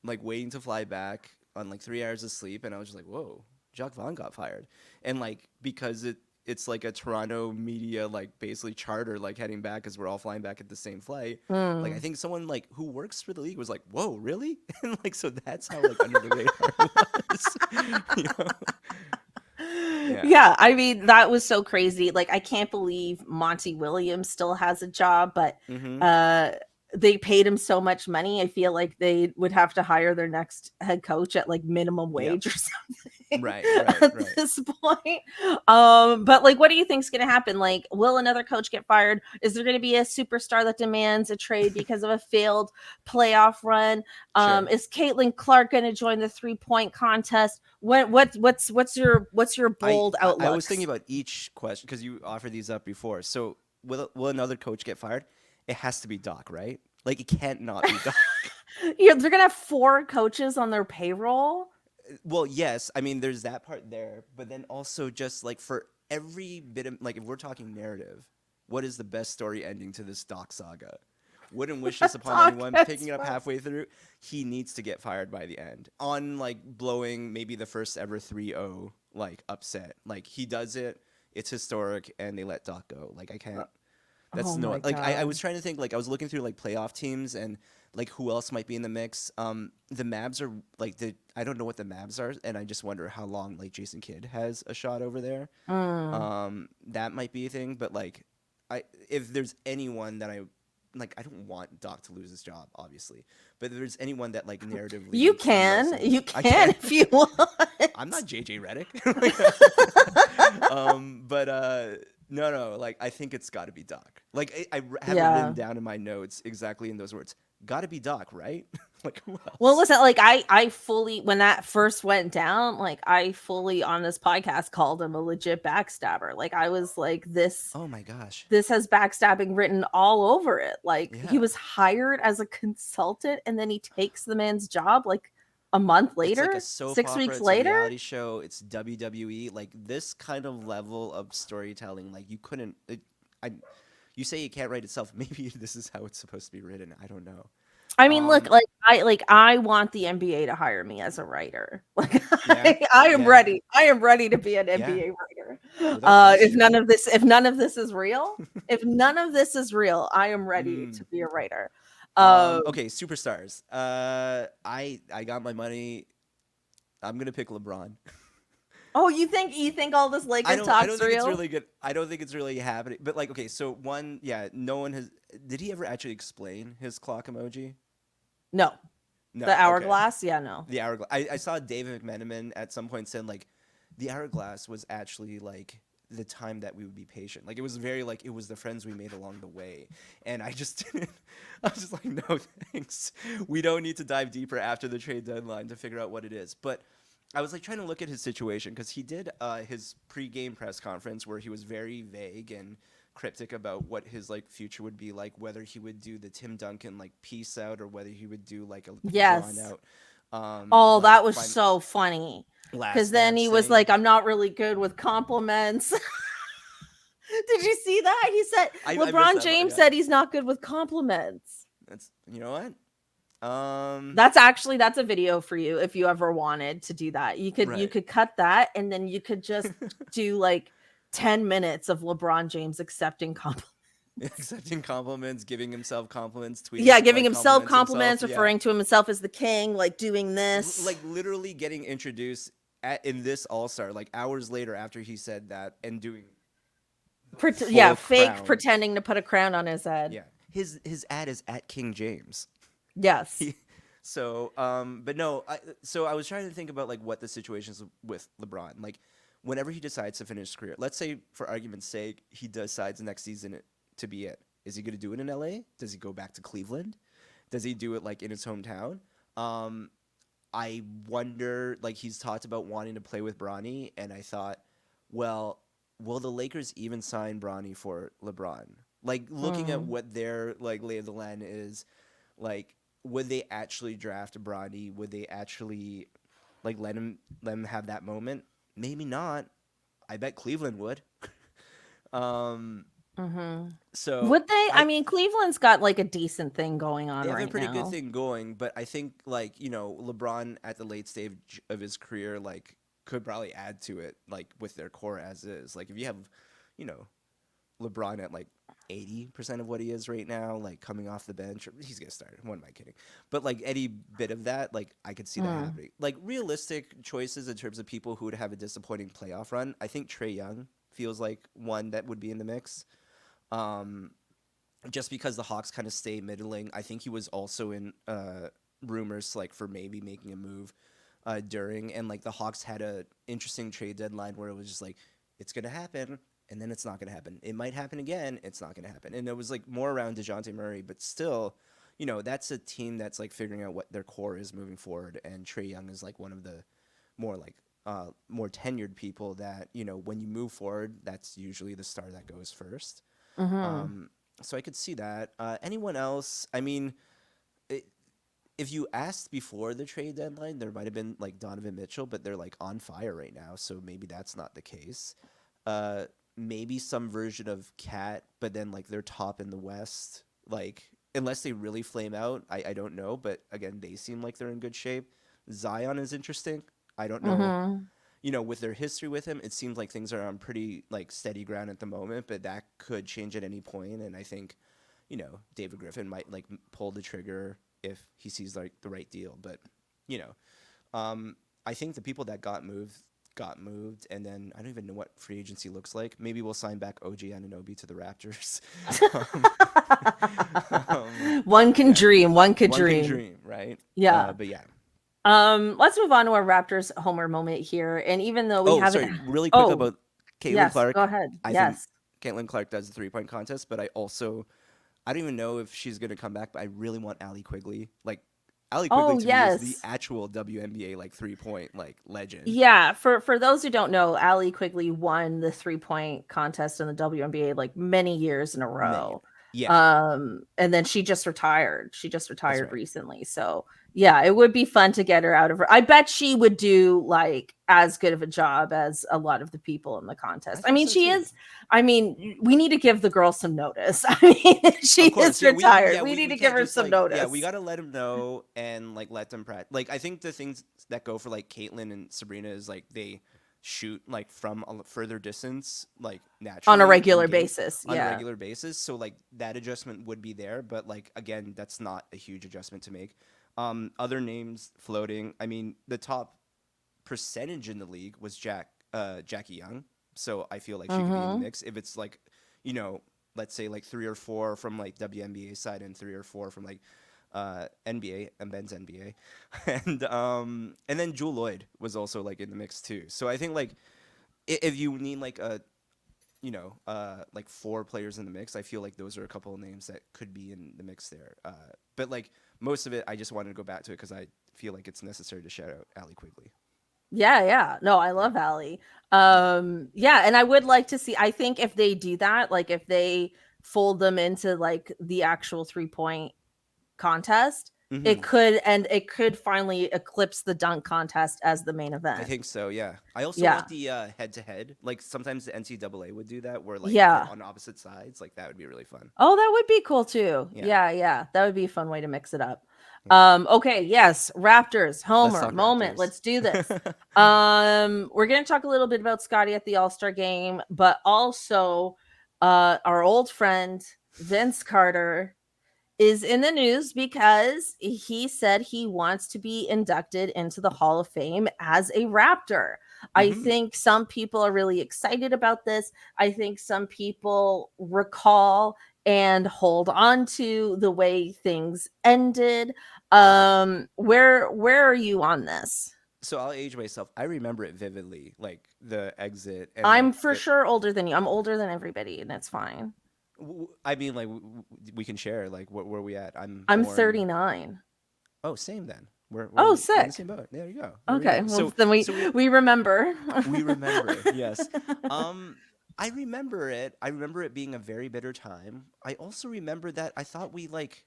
like waiting to fly back on like 3 hours of sleep, and I was just like, whoa, Jacques Vaughn got fired, and like because it's like a Toronto media like basically charter like heading back because we're all flying back at the same flight. Like I Mm. think someone like who works for the league was like, whoa, really? And like so that's how like under the radar it was. you know? Yeah. Yeah, I mean, that was so crazy. Like, I can't believe Monty Williams still has a job, but Mm-hmm. uh they paid him so much money. I feel like they would have to hire their next head coach at like minimum Yeah. wage or something Right. Right. at Right. this point. But like, what do you think's gonna happen? Like, will another coach get fired? Is there gonna be a superstar that demands a trade because of a failed playoff run? Sure. Is Caitlin Clark gonna join the 3-point contest? What's your bold I was thinking outlooks? about each question because you offered these up before. So will another coach get fired? It has to be Doc, right? Like it can't not be Doc. Yeah, they're gonna have 4 coaches on their payroll. Well, yes, I mean there's that part there, but then also just like for every bit of like if we're talking narrative, what is the best story ending to this Doc saga? Wouldn't wish this upon Doc anyone. gets Picking it up fired. halfway through, he needs to get fired by the end. On like blowing maybe the first ever 3-0 like upset. Like he does it, it's historic, and they let Doc go. Like I can't. That's Oh no my like I god. was trying to think like I was looking through like playoff teams and like who else might be in the mix. The Mavs are like the I don't know what the Mavs are, and I just wonder how long like Jason Kidd has a shot over there. Mm. That might be a thing, but like I if there's anyone that I don't want Doc to lose his job, obviously. But if there's anyone that like narratively You makes the most can. sense, You I can can. if you want. I'm not J.J. Reddick. But no, like I think it's got to be Doc. Like I have it written Yeah. down in my notes exactly in those words. Got to be Doc, right? Like who Well, else? listen, like I fully when that first went down, like I fully on this podcast called him a legit backstabber. Like I was like Oh my gosh. this has backstabbing written all over it. Like he Yeah. was hired as a consultant and then he takes the man's job like a month It's like a later, soap 6 opera, weeks it's a later. reality show, it's WWE. Like this kind of level of storytelling, like you couldn't I you say it can't write itself. Maybe this is how it's supposed to be written. I don't know. I mean, look, Um I want the NBA to hire me as a writer. Like yeah. I am Yeah. ready. I am ready to be an Yeah. NBA writer. Without question. If none of this is real, if none of this is real, I am ready to Mm. be a writer. Um, Okay, superstars. I got my money. I'm gonna pick LeBron. oh, you think all this Laker I don't talk's think it's real? really good. I don't think it's really happening. But like, okay, so one, yeah, no one has. Did he ever actually explain his clock emoji? No. The No. Okay. hourglass? Yeah, no. The hourglass. I saw David McMenamin at some point said like, the hourglass was actually like the time that we would be patient. Like it was very like it was the friends we made along the way. And I just didn't. I was just like, no thanks. We don't need to dive deeper after the trade deadline to figure out what it is. But I was like trying to look at his situation because he did his pre-game press conference where he was very vague and cryptic about what his like future would be like, whether he would do the Tim Duncan like peace out or whether he would do like a drawn Yes. out Oh, like that was final so funny. Because last then dance he was thing. like, I'm not really good with compliments. Did you see that? He said I missed LeBron that part. James Yeah, said he's not good with compliments. that's you know what. That's a video for you if you ever wanted to do that. You Right. could cut that and then you could just do like 10 minutes of LeBron James accepting compliments. Accepting compliments, giving himself compliments, tweeting Yeah, giving like himself compliments himself. compliments, Yeah, referring to himself as the king, like doing this. like literally getting introduced in this All Star like hours later after he said that and doing Yeah, full fake crown. pretending to put a crown on his head. Yeah, his ad is at King James. Yes. So, but no, so I was trying to think about like what the situation is with LeBron. Like, whenever he decides to finish his career, let's say for argument's sake, he decides next season to be it. Is he going to do it in LA? Does he go back to Cleveland? Does he do it like in his hometown? I wonder. Like, he's talked about wanting to play with Bronny, and I thought, well, will the Lakers even sign Bronny for LeBron? Like, looking at Mm. what their like lay of the land is, like would they actually draft Bronny? Would they actually like let him have that moment? Maybe not. I bet Cleveland would. um, Mhm. So Would they? I I mean, Cleveland's got like a decent thing going they on have a right pretty good now. thing going, but I think like, LeBron at the late stage of his career like could probably add to it like with their core as is. Like if you have, you know, LeBron at like 80% of what he is right now, like coming off the bench, or he's gonna start. What am I kidding? But like any bit of that, like I could see that Mm. happening. Like realistic choices in terms of people who would have a disappointing playoff run. I think Trae Young feels like one that would be in the mix. Um, just because the Hawks kind of stay middling. I think he was also in rumors like for maybe making a move during, and like the Hawks had a interesting trade deadline where it was just like it's gonna happen and then it's not gonna happen. It might happen again. It's not gonna happen, and it was like more around Dejounte Murray, but still. That's a team that's like figuring out what their core is moving forward, and Trae Young is like one of the more like more tenured people that when you move forward, that's usually the star that goes first. Mhm. Um, so I could see that. Anyone else? I mean, it, if you asked before the trade deadline, there might have been like Donovan Mitchell, but they're like on fire right now, so maybe that's not the case. Uh, Maybe some version of Cat, but then like they're top in the West. Like unless they really flame out, I don't know. But again, they seem like they're in good shape. Zion is interesting. I don't know, Mhm. with their history with him, it seems like things are on pretty like steady ground at the moment, but that could change at any point. And I think, David Griffin might like pull the trigger if he sees like the right deal. But you know, I think the people that got moved, and then I don't even know what free agency looks like. Maybe we'll sign back OG Anunoby to the Raptors. One can Yeah, dream. One could one can dream. dream, right? Yeah. But yeah. Let's move on to our Raptors homer moment here. And even though we Oh, haven't, sorry, really quick oh about Caitlin yes, go Clark. ahead. I think Yes. Caitlin Clark does the 3-point contest, but I don't even know if she's gonna come back. But I really want Allie Quigley. Like Allie Quigley Oh to me is the yes. actual WNBA like 3-point like legend. Yeah, for those who don't know, Allie Quigley won the 3-point contest in the WNBA like many years in a Many, row. yeah, And then she just retired. She just that's retired right. recently. So yeah, it would be fun to get her out of her. I bet she would do like as good of a job as a lot of the people in the I contest. I think mean, so she too. is. I mean, we need to give the girl some notice. I mean, she Of course, is yeah. retired. Yeah, We need we to give can't her just some like we notice. gotta let them know and like let them practice. Like I think the things that go for like Caitlin and Sabrina is like they shoot like from a further distance like On a naturally in regular game basis. on a Yeah. regular basis. So like that adjustment would be there, but like again, that's not a huge adjustment to make. Other names floating. I mean, the top percentage in the league was Jackie Young, so I feel like she could be in the Mm-hmm. mix if it's like, you know, let's say like 3 or 4 from like WNBA side and 3 or 4 from like NBA and men's NBA, and then Jewel Lloyd was also like in the mix too. So I think like if you need like like 4 players in the mix, I feel like those are a couple of names that could be in the mix there. But like most of it, I just wanted to go back to it because I feel like it's necessary to shout out Allie Quigley. Yeah, yeah. No, I Yeah, love Allie. yeah. Yeah, and I would like to see, I think if they do that, like if they fold them into like the actual 3-point contest, Hmm. it could finally eclipse the dunk contest as the main I event. think so. Yeah. I also Yeah. want the head to head. Like sometimes the NCAA would do that, where like they're Yeah. on opposite sides. Like that would be really fun. Oh, that would be cool too. Yeah. Yeah, yeah. That would be a fun way to mix it up. Yeah. Okay, yes, Raptors, Let's Homer, talk moment. Raptors. Let's do this. We're gonna talk a little bit about Scotty at the All-Star game, but also our old friend Vince Carter is in the news because he said he wants to be inducted into the Hall of Fame as a Raptor. I Hmm. think some people are really excited about this. I think some people recall and hold on to the way things ended. Where are you on this? So I'll age myself. I remember it vividly, like the exit and I'm like for the. sure older than you. I'm older than everybody, and it's fine. I mean, like we can share. Like where we at? I'm I'm born. 39. Oh, same then. Oh, We're in the sick. same boat. There you go. There we Okay, go. well So then we so we we remember. we remember. Yes. Um, I remember it. I remember it being a very bitter time. I also remember that I thought we like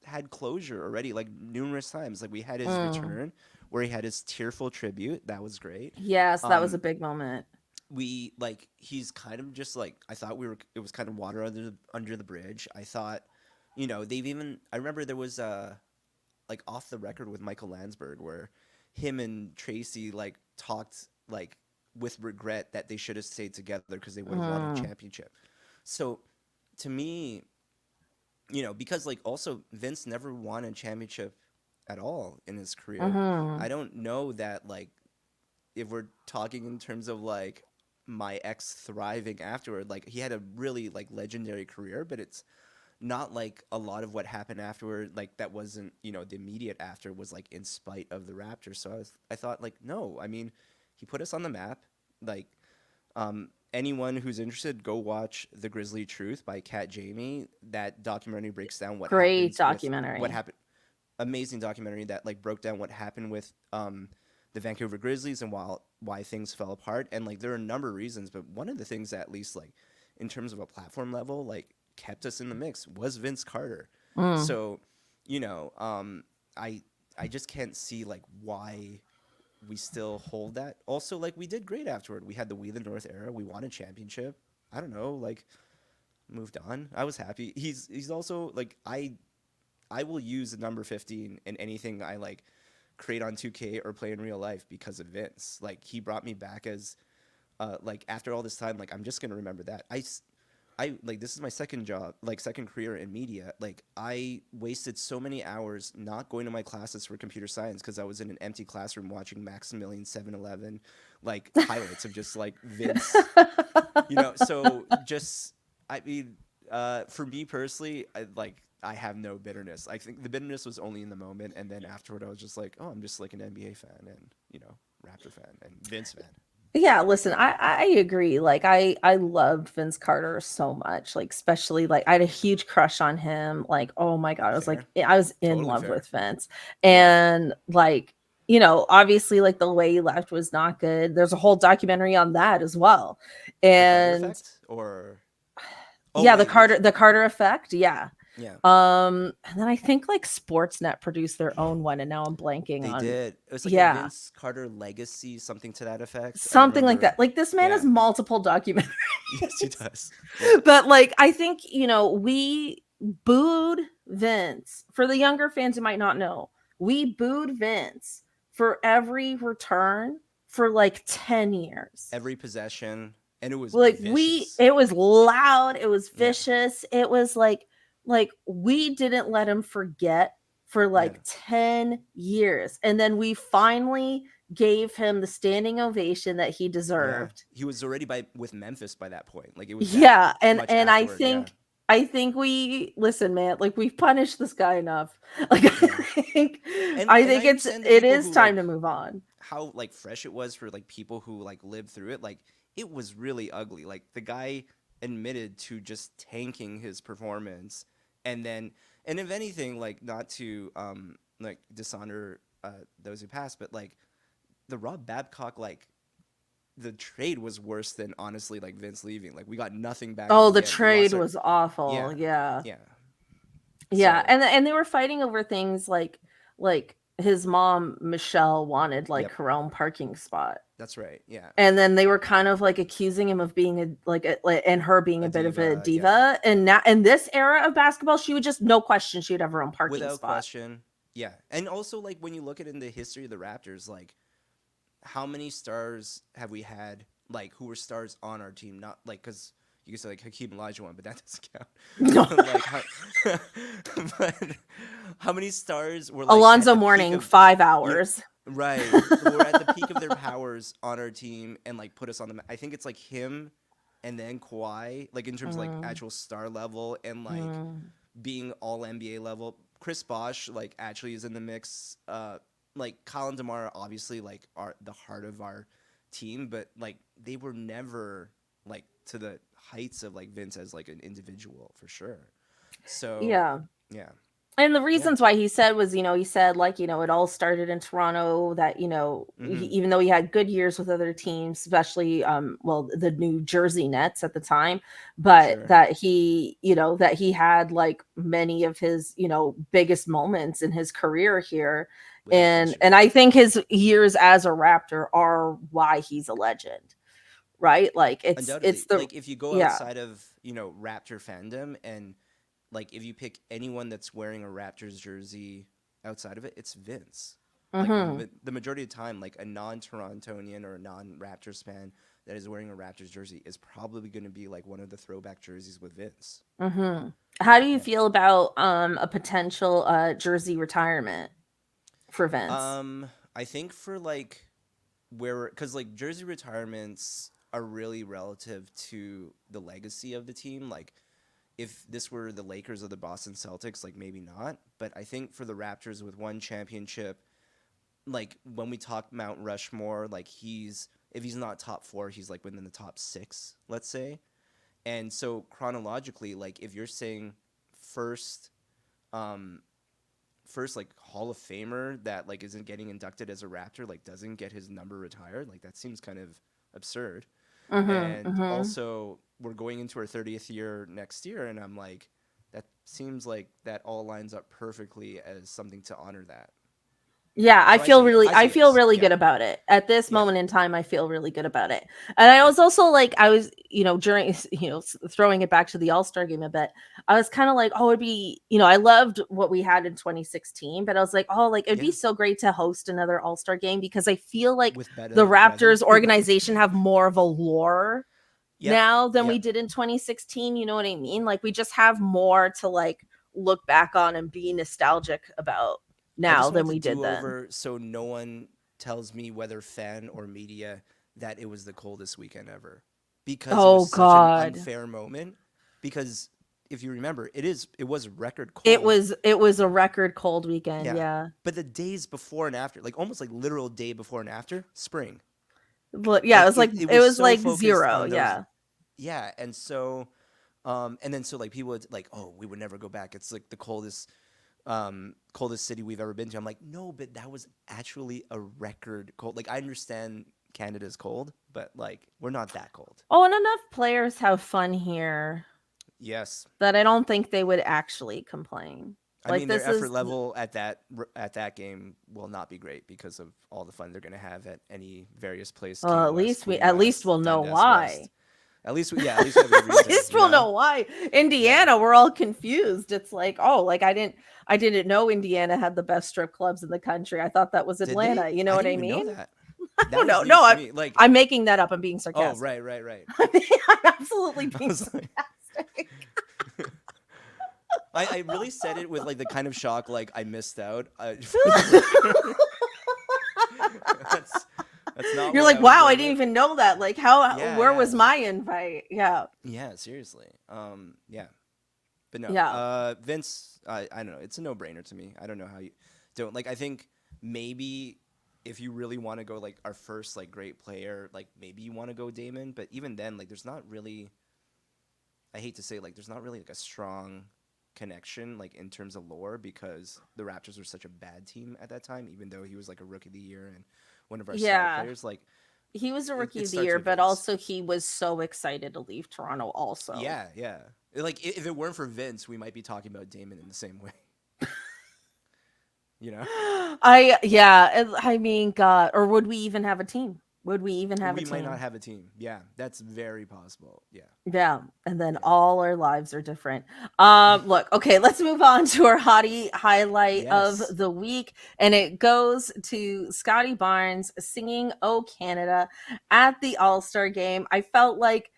had closure already, like numerous times. Like we had his Mm. return, where he had his tearful tribute. That was great. Yes, that was a Um, big moment. we like he's kind of just like I thought we were. It was kind of water under the bridge. I thought, they've even. I remember there was like off the record with Michael Landsberg where him and Tracy like talked like with regret that they should have stayed together because they would have won a championship. So to me, because like also Vince never won a championship at all in his career. I don't know that like if we're talking in terms of like my ex thriving afterward, like he had a really like legendary career, but it's not like a lot of what happened afterward, like that wasn't, the immediate after was like in spite of the Raptors. So I thought like, no, I mean, he put us on the map. Like, anyone who's interested, go watch The Grizzly Truth by Cat Jamie. That documentary breaks down Great documentary. What happened. Amazing documentary that like broke down what happened with the Vancouver Grizzlies and why things fell apart. And like there are a number of reasons, but one of the things that at least like in terms of a platform level, like kept us in the mix was Vince Carter. So, I just can't see like why we still hold that. Also, like we did great afterward. We had the We the North era. We won a championship. I don't know, like moved on. I was happy. He's also like I will use the number 15 in anything I like create on 2K or play in real life because of Vince. Like he brought me back as like after all this time, like I'm just gonna remember that. I like this is my second job, like second career in media. Like I wasted so many hours not going to my classes for computer science because I was in an empty classroom watching Maximilian 7-Eleven, like highlights of just like Vince, So just I mean, for me personally, I have no bitterness. I think the bitterness was only in the moment, and then afterward, I was just like, oh, I'm just like an NBA fan and Raptor fan and Vince fan. Yeah, listen, I agree. Like I loved Vince Carter so much. Like especially like I had a huge crush on him. Like, oh my God. I was in Totally love fair. with Vince. And like, obviously like the way he left was not good. There's a whole documentary on that as well. And the Carter effect or yeah, the Carter effect. Yeah. Yeah. And then I think like Sportsnet produced their own one, and now I'm blanking They on. did. It was like a Vince Carter legacy, something to that effect. Something like that. Like this man has multiple documentaries. Yes, he does. Yeah. But like I think, we booed Vince. For the younger fans who might not know, we booed Vince for every return for like 10 years. Every possession. And it was like vicious. It was loud, it was vicious. It was like we didn't let him forget for like 10 years. And then we finally gave him the standing ovation that he deserved. He was already with Memphis by that point. Like it was and afterward, I think we listen, man, like we've punished this guy enough. Like I think it is time to move on. How like fresh it was for like people who like lived through it. Like it was really ugly. Like the guy admitted to just tanking his performance. And if anything, like not to like dishonor those who passed, but like the Rob Babcock, like the trade was worse than honestly like Vince leaving. Like we got nothing back. Oh, the trade was awful. Yeah. And they were fighting over things like his mom Michelle wanted like her own parking spot. That's right. Yeah. And then they were kind of like accusing him of being and her being a bit of a diva. And now in this era of basketball, she would just no question she would have her own parking spot. Without question. Yeah. And also like when you look at in the history of the Raptors, like how many stars have we had like who were stars on our team? Not like because you can say like Hakeem Olajuwon, but that doesn't count. But how many stars were like Alonzo Mourning 5 hours? Right. Who were at the peak of their powers on our team and like put us on the map. I think it's like him and then Kawhi, like in terms of like actual star level and like being all NBA level. Chris Bosh like actually is in the mix. Like Kyle and DeMar obviously like are the heart of our team, but like they were never like to the heights of like Vince as like an individual for sure. So yeah. And the reasons why he said was, he said like, it all started in Toronto that, even though he had good years with other teams, especially, the New Jersey Nets at the time, but that he, that he had like many of his, biggest moments in his career here. And I think his years as a Raptor are why he's a legend. right? Like it's Undoubtedly. the Like if you go yeah. outside of, Raptor fandom, and like if you pick anyone that's wearing a Raptors jersey outside of it, it's Vince. Like Mhm. the majority of the time, like a non-Torontonian or a non-Raptors fan that is wearing a Raptors jersey is probably going to be like one of the throwback jerseys with Vince. Mhm. How do you Yeah. feel about a potential jersey retirement for Vince? I think for like where, because like jersey retirements are really relative to the legacy of the team. Like if this were the Lakers or the Boston Celtics, like maybe not. But I think for the Raptors with one championship, like when we talk Mount Rushmore, like if he's not top four, he's like within the top six, let's say. And so chronologically, like if you're saying first, um, first like Hall of Famer that like isn't getting inducted as a Raptor, like doesn't get his number retired, like that seems kind of absurd. Mhm. And Mhm. also, we're going into our 30th year next year, and I'm like, that seems like that all lines up perfectly as something to honor that. Yeah, So I I say feel yes. really Yeah, good about it. At this yeah, moment in time, I feel really good about it. And I yeah, was also like I was, during throwing it back to the All-Star game a bit. I was kind of like, oh, it'd be, I loved what we had in 2016, but I was like, oh, like it'd be yeah. so great to host another All-Star game because I feel like With the better weather. Raptors organization have more of a lore Yep, now than we yep. did in 2016, you know what I mean? Like we just have more to like look back on and be nostalgic about I now just than want to we did do then. over so no one tells me, whether fan or media, that it was the coldest weekend ever, because it was Oh such an god. unfair moment. Because if you remember, it was record It cold. was it was a record cold weekend, Yeah. yeah. But the days before and after, like almost like literal day before and after, spring. But yeah, Like it it was was so like focused 0, on those. yeah. Yeah. And then so like people would like, oh, we would never go back. It's like the coldest city we've ever been to. I'm like, no, but that was actually a record cold. Like I understand Canada's cold, but like we're not that cold. Oh, and enough players have fun here Yes. that I don't think they would actually complain. I Like mean, their this effort is level at that game will not be great because of all the fun they're going to have at any various place, well, King West, Queen at least West, we'll know Dundas West. why. Yeah, at least we have a good At reason, least you we'll know? know why. Yeah. Indiana, we're all confused. It's like, oh, like I didn't know Indiana had the best strip clubs in the country. I thought that was Did they? Atlanta. You know I what didn't I even know mean? that. I That don't was know. news No, to me. Like, I'm making that up. I'm being oh, sarcastic. right. I'm absolutely I being was like, sarcastic. I really said it with like the kind of shock, like I missed out. that's that's not You're where like, I was wow, I going didn't with. even know that. Like, how? Yeah, Where yeah, was my invite? Yeah, yeah. Seriously. Yeah. But no, yeah, Vince. I don't know. It's a no-brainer to me. I don't know how you don't like. I think maybe if you really want to go like our first like great player, like maybe you want to go Damon. But even then, like there's not really. I hate to say like there's not really like a strong connection like in terms of lore, because the Raptors were such a bad team at that time. Even though he was like a rookie of the year and one of our star yeah. players, like He was a rookie it of the starts year, with but Vince. also he was so excited to leave Toronto. Also, Yeah, yeah. Like if it weren't for Vince, we might be talking about Damon in the same way. You know, I mean, God, or would we even have a team? Would we even have a we might not team? have a team. Yeah, that's very possible. Yeah, Yeah, and then yeah, all our lives are different. Look, okay, let's move on to our hottie highlight of yes. the week, and it goes to Scotty Barnes singing "Oh Canada" at the All-Star game. I felt like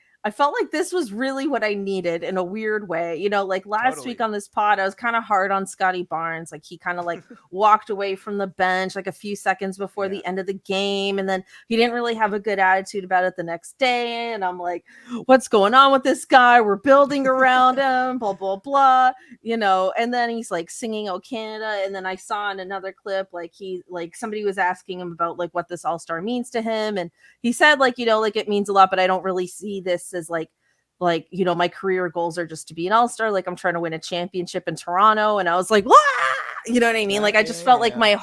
this was really what I needed in a weird way. Like last week Totally. on this pod, I was kind of hard on Scotty Barnes. Like he kind of like walked away from the bench like a few seconds before Yeah. the end of the game, and then he didn't really have a good attitude about it the next day. And I'm like, what's going on with this guy? We're building around him, blah, blah, blah, and then he's like singing Oh Canada. And then I saw in another clip, like somebody was asking him about like what this all-star means to him. And he said, like, like it means a lot, but I don't really see this as like, my career goals are just to be an all-star. Like I'm trying to win a championship in Toronto. And I was like, "Wah!" You know what I mean? Like I Yeah, just felt yeah, like yeah. my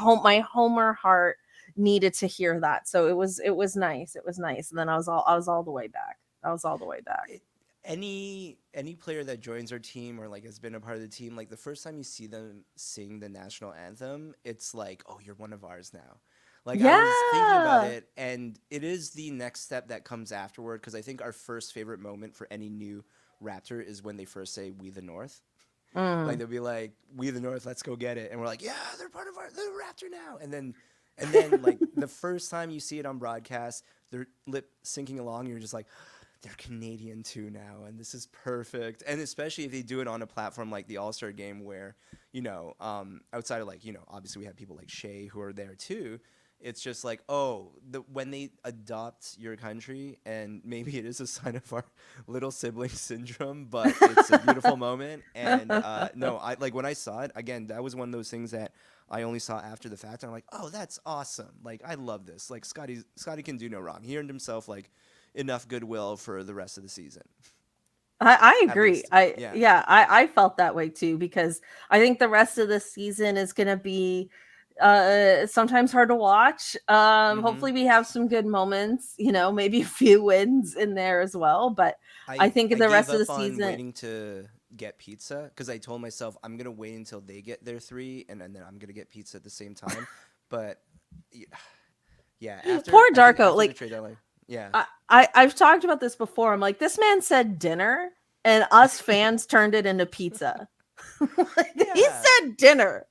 Homer heart needed to hear that. So it was nice. It was nice. And then I was all the way back. I was all the way back. It, any player that joins our team or like has been a part of the team, like the first time you see them sing the national anthem, it's like, oh, you're one of ours now. Like I was thinking about Yeah. it, and it is the next step that comes afterward because I think our first favorite moment for any new Raptor is when they first say "We the North." Like Mm. they'll be like, "We the North, let's go get it," and we're like, "Yeah, they're part of the Raptor now." And then like the first time you see it on broadcast, they're lip syncing along. You're just like, they're Canadian too now, and this is perfect. And especially if they do it on a platform like the AllStar Game, where outside of like obviously we have people like Shay who are there too. It's just like, oh, when they adopt your country, and maybe it is a sign of our little sibling syndrome, but it's a beautiful moment. And no, I like when I saw it again. That was one of those things that I only saw after the fact. And I'm like, oh, that's awesome. Like I love this. Like Scotty can do no wrong. He earned himself like enough goodwill for the rest of the season. I At agree. least, I yeah. yeah, I felt that way too because I think the rest of the season is gonna be sometimes hard to watch. Mm-hmm. Hopefully we have some good moments, maybe a few wins in there as well. But I think I the gave rest of the up on season, waiting to get pizza because I told myself I'm gonna wait until they get their three, and then I'm gonna get pizza at the same time. But y- yeah, poor I think Darko, after the like trade deadline, yeah, I've talked about this before. I'm like, this man said dinner, and us fans turned it into pizza. Like, he yeah. said dinner,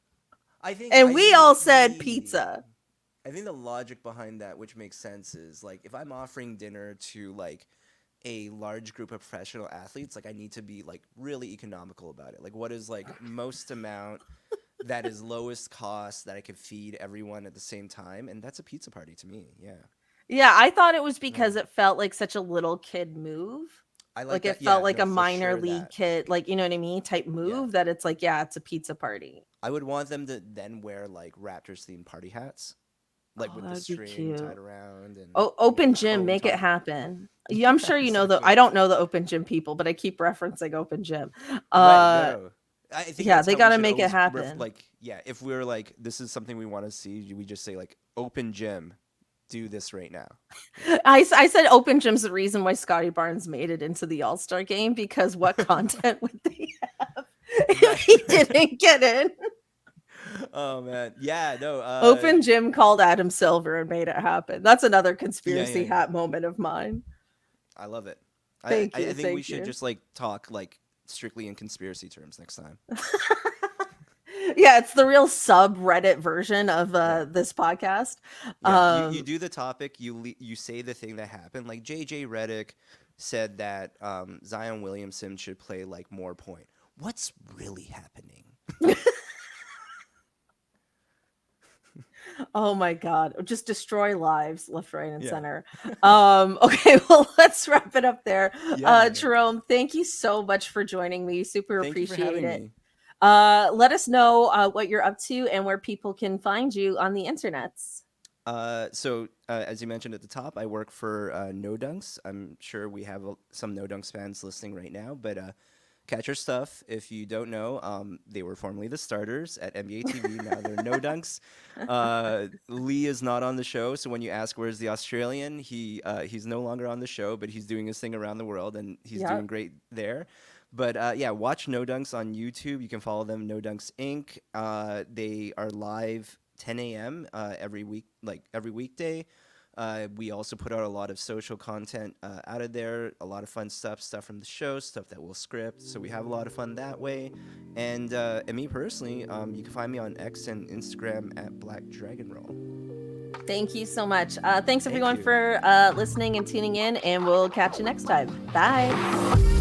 I and we think all said the pizza. I think the logic behind that, which makes sense, is like if I'm offering dinner to like a large group of professional athletes, like I need to be like really economical about it. Like what is like most amount that is lowest cost that I could feed everyone at the same time, and that's a pizza party to me. Yeah, Yeah, I thought it was yeah. because it felt like such a little kid move. I like Like it that. felt Yeah, like no, a for minor sure league that. kid, like you know what I mean, type Yeah, move that it's like, yeah, it's a pizza party. I would want them to then wear like Raptors themed party hats, like Oh, with that the would be string tied cute. around and Oh, open the gym, cone make it top. happen. Yeah, I'm Yeah, sure you know exactly. I don't know the open gym people, but I keep referencing open gym. Right. No, Uh no. I think yeah, that's they how we gotta should make it always happen. like. Yeah, if we're like, this is something we want to see, we just say like, open gym, do this right now. Yeah. I said open gym's the reason why Scotty Barnes made it into the All-Star game because what content would they have if Right. he didn't get in? Oh man. Yeah. No. Open gym called Adam Silver and made it happen. That's another Yeah. Yeah. conspiracy Yeah. hat moment of mine. I love it. Thank I you, think we thank should you. just like talk like strictly in conspiracy terms next time. Yeah, it's the real subreddit version of Yeah. this podcast. Yeah. You Um, do the topic. You say the thing that happened. Like J.J. Reddick said that Zion Williamson should play like more point. What's really happening? oh my god, just destroy lives left, right, and Yeah. center. Okay, well, let's wrap it up there. Yeah. Jerome, thank you so much for joining me. Super Thank you for appreciate having it. me. Let us know what you're up to and where people can find you on the internets. As you mentioned at the top, I work for No Dunks. I'm sure we have some No Dunks fans listening right now, but catch our stuff. If you don't know, they were formerly the starters at NBA TV. Now they're No Dunks. Lee is not on the show, so when you ask where's the Australian, he's no longer on the show, but he's doing his thing around the world, and he's doing Yep. great there. But yeah, watch No Dunks on YouTube. You can follow them, No Dunks Inc. They are live 10 a.m. Every week, like every weekday. We also put out a lot of social content out of there, a lot of fun stuff from the show, stuff that we'll script. So we have a lot of fun that way. And me personally, you can find me on X and Instagram at Black Dragon Roll. Thank you so much. Thanks Thank everyone you. for listening and tuning in, and we'll catch you next time. Bye.